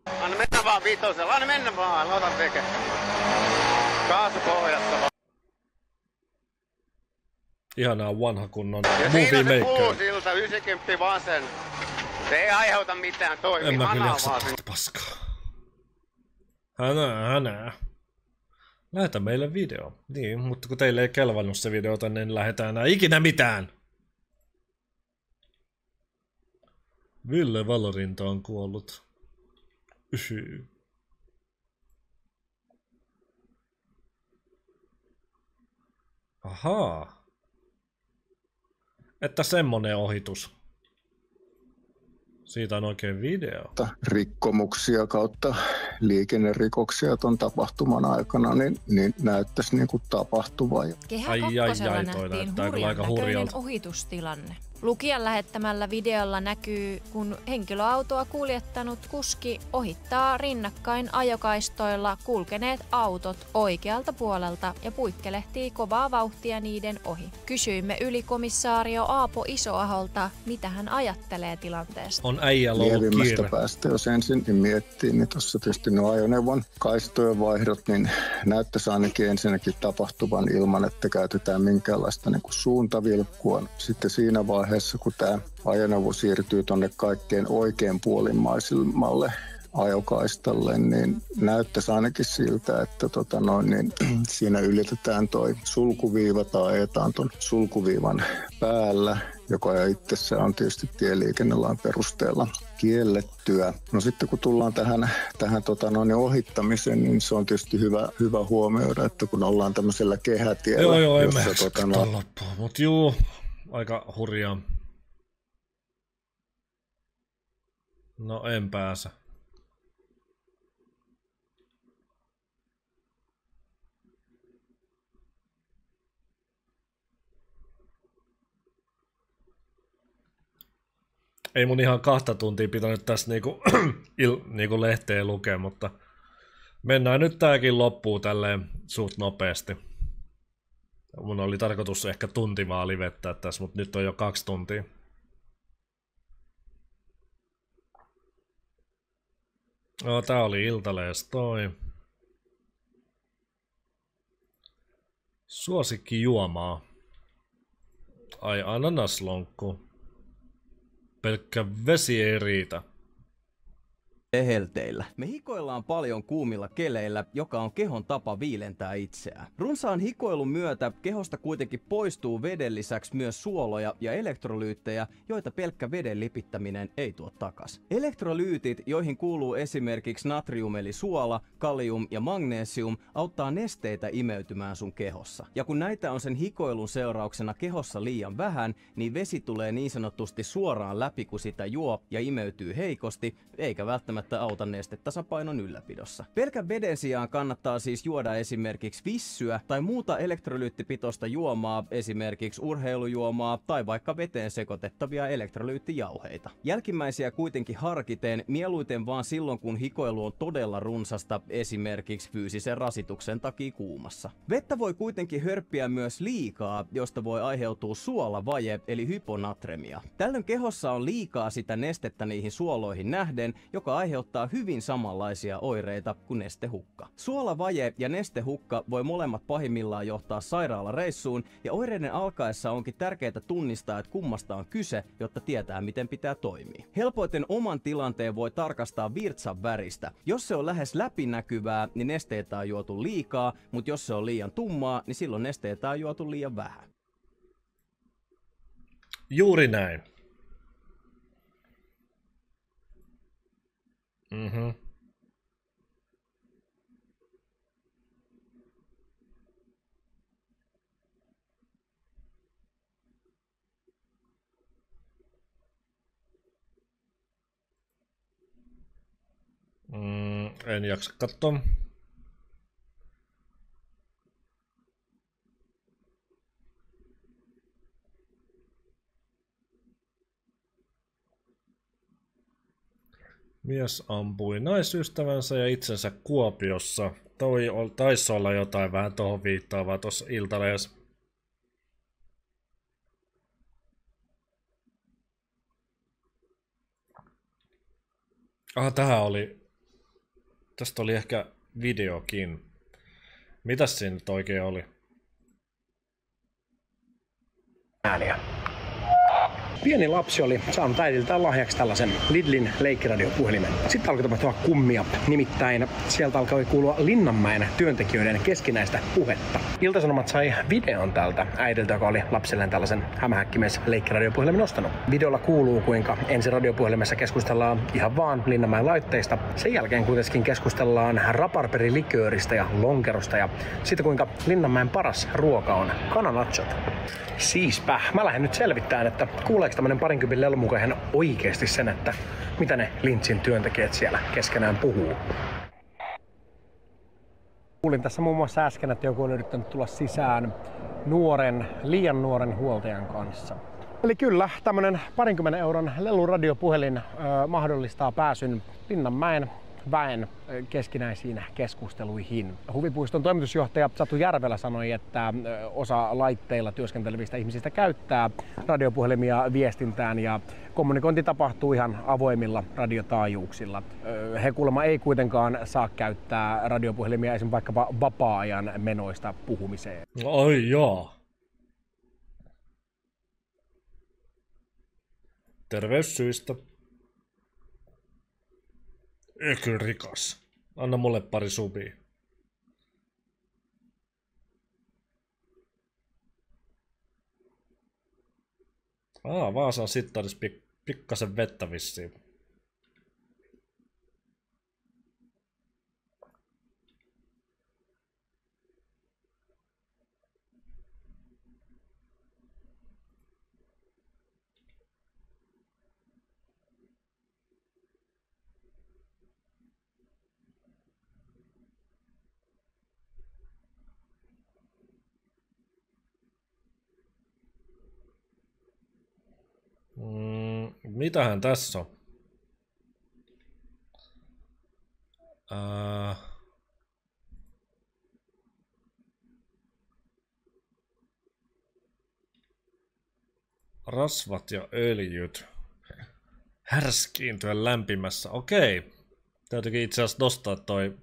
Anna mennä vaan vitosella, anna mennä vaan, ota veke. Kaasupohjassa vaan. Ihanaa vanha kunnon ja movie siinä se maker. puusilta, 90 vasen. Se ei aiheuta mitään toimia. En mä kyllä jaksa tästä paskaa. Hänää. Lähetä meille video. Niin, mutta kun teille ei kelvannut se video tänne, niin lähetään enää ikinä mitään. Ville Valorinta on kuollut. Ahaa. että semmonen ohitus. Siitä on oikein video. Rikkomuksia kautta liikennerikoksia ton tapahtuman aikana, niin näyttäisi niinku tapahtuvaa. Kehä kakkosella nähtiin hurjan näköinen ohitustilanne. Lukijan lähettämällä videolla näkyy, kun henkilöautoa kuljettanut kuski ohittaa rinnakkain ajokaistoilla kulkeneet autot oikealta puolelta ja puikkelehtii kovaa vauhtia niiden ohi. Kysyimme ylikomissaario Aapo Isoaholta, mitä hän ajattelee tilanteesta. On äijällä ollut kiire. Päästä, jos ensin miettii, niin tuossa tietysti nuo ajoneuvon kaistojen vaihdot, niin näyttäisi ainakin ensinnäkin tapahtuvan ilman, että käytetään minkäänlaista niin kuin suuntavilkkua. Sitten siinä vaiheessa, kun tämä ajoneuvo siirtyy tuonne kaikkein oikeanpuolimaisimmalle ajokaistalle, niin näyttäisi ainakin siltä, että siinä ylitetään toi sulkuviiva tai ajetaan tuon sulkuviivan päällä, joka itsessään on tietysti tieliikennelain perusteella kiellettyä. No sitten kun tullaan tähän ohittamiseen, niin se on tietysti hyvä huomioida, että kun ollaan tämmöisellä kehätiellä, joo, jossa mutta juu, aika hurjaa. No en pääse. Ei mun ihan 2 tuntia pitänyt tässä niinku lehteen lukea, mutta mennään nyt tääkin loppuun tälleen suht nopeasti. Mun oli tarkoitus ehkä tunti vaan livettää tässä, mutta nyt on jo 2 tuntia. No, tää oli Iltalees toi. Suosikki juomaa. Ai ananaslonkku. Pelkkä vesi ei riitä. Ehelteillä. Me hikoillaan paljon kuumilla keleillä, joka on kehon tapa viilentää itseään. Runsaan hikoilun myötä kehosta kuitenkin poistuu veden lisäksi myös suoloja ja elektrolyyttejä, joita pelkkä veden lipittäminen ei tuo takas. Elektrolyytit, joihin kuuluu esimerkiksi natrium eli suola, kalium ja magnesium, auttaa nesteitä imeytymään sun kehossa. Ja kun näitä on sen hikoilun seurauksena kehossa liian vähän, niin vesi tulee niin sanotusti suoraan läpi, kun sitä juo ja imeytyy heikosti, eikä välttämättä auta nestetasapainon ylläpidossa. Pelkän veden sijaan kannattaa siis juoda esimerkiksi vissyä tai muuta elektrolyyttipitoista juomaa, esimerkiksi urheilujuomaa tai vaikka veteen sekoitettavia elektrolyyttijauheita. Jälkimmäisiä kuitenkin harkiten, mieluiten vaan silloin kun hikoilu on todella runsasta, esimerkiksi fyysisen rasituksen takia kuumassa. Vettä voi kuitenkin hörppiä myös liikaa, josta voi aiheutua suolavaje eli hyponatremia. Tällöin kehossa on liikaa sitä nestettä niihin suoloihin nähden, joka aiheuttaa hyvin samanlaisia oireita kuin nestehukka. Suolavaje ja nestehukka voi molemmat pahimmillaan johtaa sairaalareissuun, ja oireiden alkaessa onkin tärkeää tunnistaa, että kummasta on kyse, jotta tietää miten pitää toimia. Helpoiten oman tilanteen voi tarkastaa virtsan väristä. Jos se on lähes läpinäkyvää, niin nesteitä on juotu liikaa, mutta jos se on liian tummaa, niin silloin nesteitä on juotu liian vähän. Juuri näin. En jaksa katsoa. Mies ampui naisystävänsä ja itsensä Kuopiossa. Taisi olla jotain vähän tohon viittaavaa tuossa Iltaleessa. Tästä oli ehkä videokin. Mitäs siinä nyt oikein oli? Ääniä. Pieni lapsi oli saanut äidiltään lahjaksi tällaisen Lidlin leikkiradiopuhelimen. Sitten alkoi tapahtua kummia, nimittäin sieltä alkoi kuulua Linnanmäen työntekijöiden keskinäistä puhetta. Ilta-Sanomat sai videon tältä äidiltä, joka oli lapselleen tällaisen hämähäkkimies leikkiradiopuhelimen ostanut. Videolla kuuluu, kuinka ensin radiopuhelimessa keskustellaan ihan vaan Linnanmäen laitteista. Sen jälkeen kuitenkin keskustellaan raparperi-likööristä ja lonkerosta ja siitä, kuinka Linnanmäen paras ruoka on kananachot. Siispä, mä lähden nyt selvittämään, että kuuleeko tämmönen 20 lelmukainen oikeesti sen, että mitä ne Lintsin työntekijät siellä keskenään puhuu. Kuulin tässä muun muassa äsken, että joku on yrittänyt tulla sisään liian nuoren huoltajan kanssa. Eli kyllä, tämmönen 20 euron leluradiopuhelin mahdollistaa pääsyn Linnanmäen väen keskinäisiin keskusteluihin. Huvipuiston toimitusjohtaja Satu Järvelä sanoi, että osa laitteilla työskentelevistä ihmisistä käyttää radiopuhelimia viestintään ja kommunikointi tapahtuu ihan avoimilla radiotaajuuksilla. He kuulemma ei kuitenkaan saa käyttää radiopuhelimia esimerkiksi vaikkapa vapaa-ajan menoista puhumiseen. Ai joo. Terveyssyistä. Kyllä rikas. Anna mulle pari subia. Vaasan sittaris pikkasen vettä vissiin. Mitähän tässä on? Rasvat ja öljyt. Härskiintyä lämpimässä. Okei. Täytyykin itse asiassa nostaa toi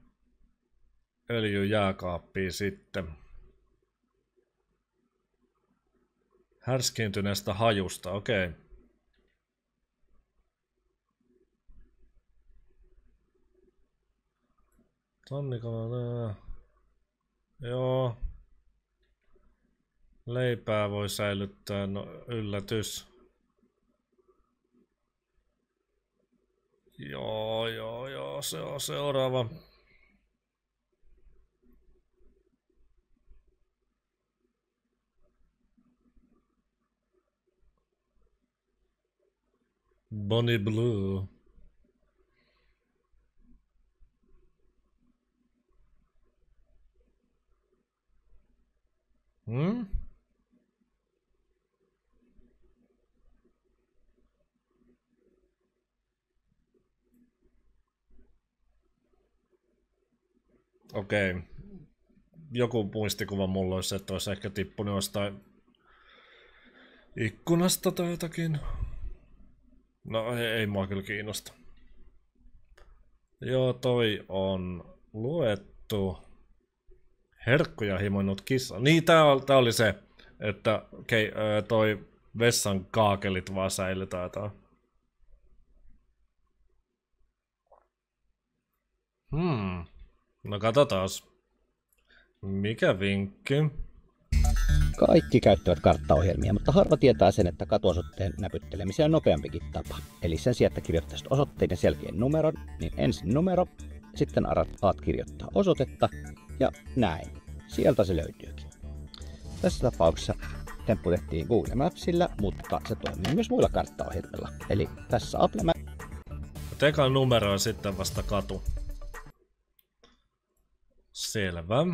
öljy jääkaappiin sitten. Härskiintyneestä hajusta. Okei. Tonnikala, joo. Leipää voi säilyttää, no yllätys. Joo, se on seuraava. Bonnie Blue. Okei. Joku muistikuva mulla olisi, että olisi ehkä tippunut jostain ikkunasta tai jotakin. No ei mua kyllä kiinnosta. Joo, toi on luettu. Herkkuja himoinut kissa. Niin, tää oli se, että toi vessan kaakelit vaan säilytään tää. No katsotaas. Mikä vinkki? Kaikki käyttävät karttaohjelmia, mutta harva tietää sen, että katuosoitteen näpyttelemiseen on nopeampikin tapa. Eli sen sijaan, että kirjoittaisit osoitteen ja selkeän numeron, niin ensin numero, sitten alat kirjoittaa osoitetta ja näin. Sieltä se löytyykin. Tässä tapauksessa temppu tehtiin Google Mapsilla, mutta se toimii myös muilla karttaohjelmilla. Eli tässä Apple Maps. Tekan numero on sitten vasta katu. Selvä.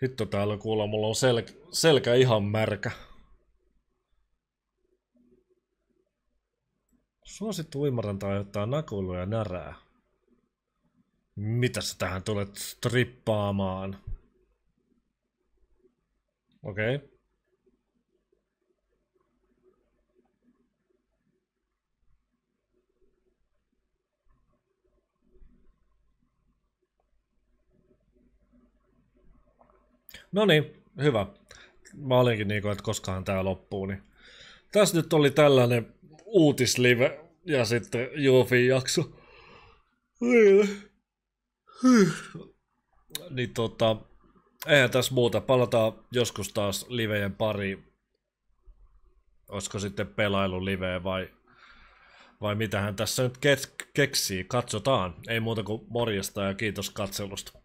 Hitto täällä kuulla, mulla on selkä ihan märkä. Suosittu uimaranta aiheuttaa nakuilua ja närää. Mitä sä tähän tulet strippaamaan? Okei. No niin, hyvä. Mä olinkin niinku, että koskahan tää loppuu. Niin. Tässä nyt oli tällainen uutislive ja sitten Joofin jakso. Niin eihän tässä muuta. Palataan joskus taas livejen pariin. Olisiko sitten pelailuliveä vai mitähän tässä nyt keksii. Katsotaan. Ei muuta kuin morjesta ja kiitos katselusta.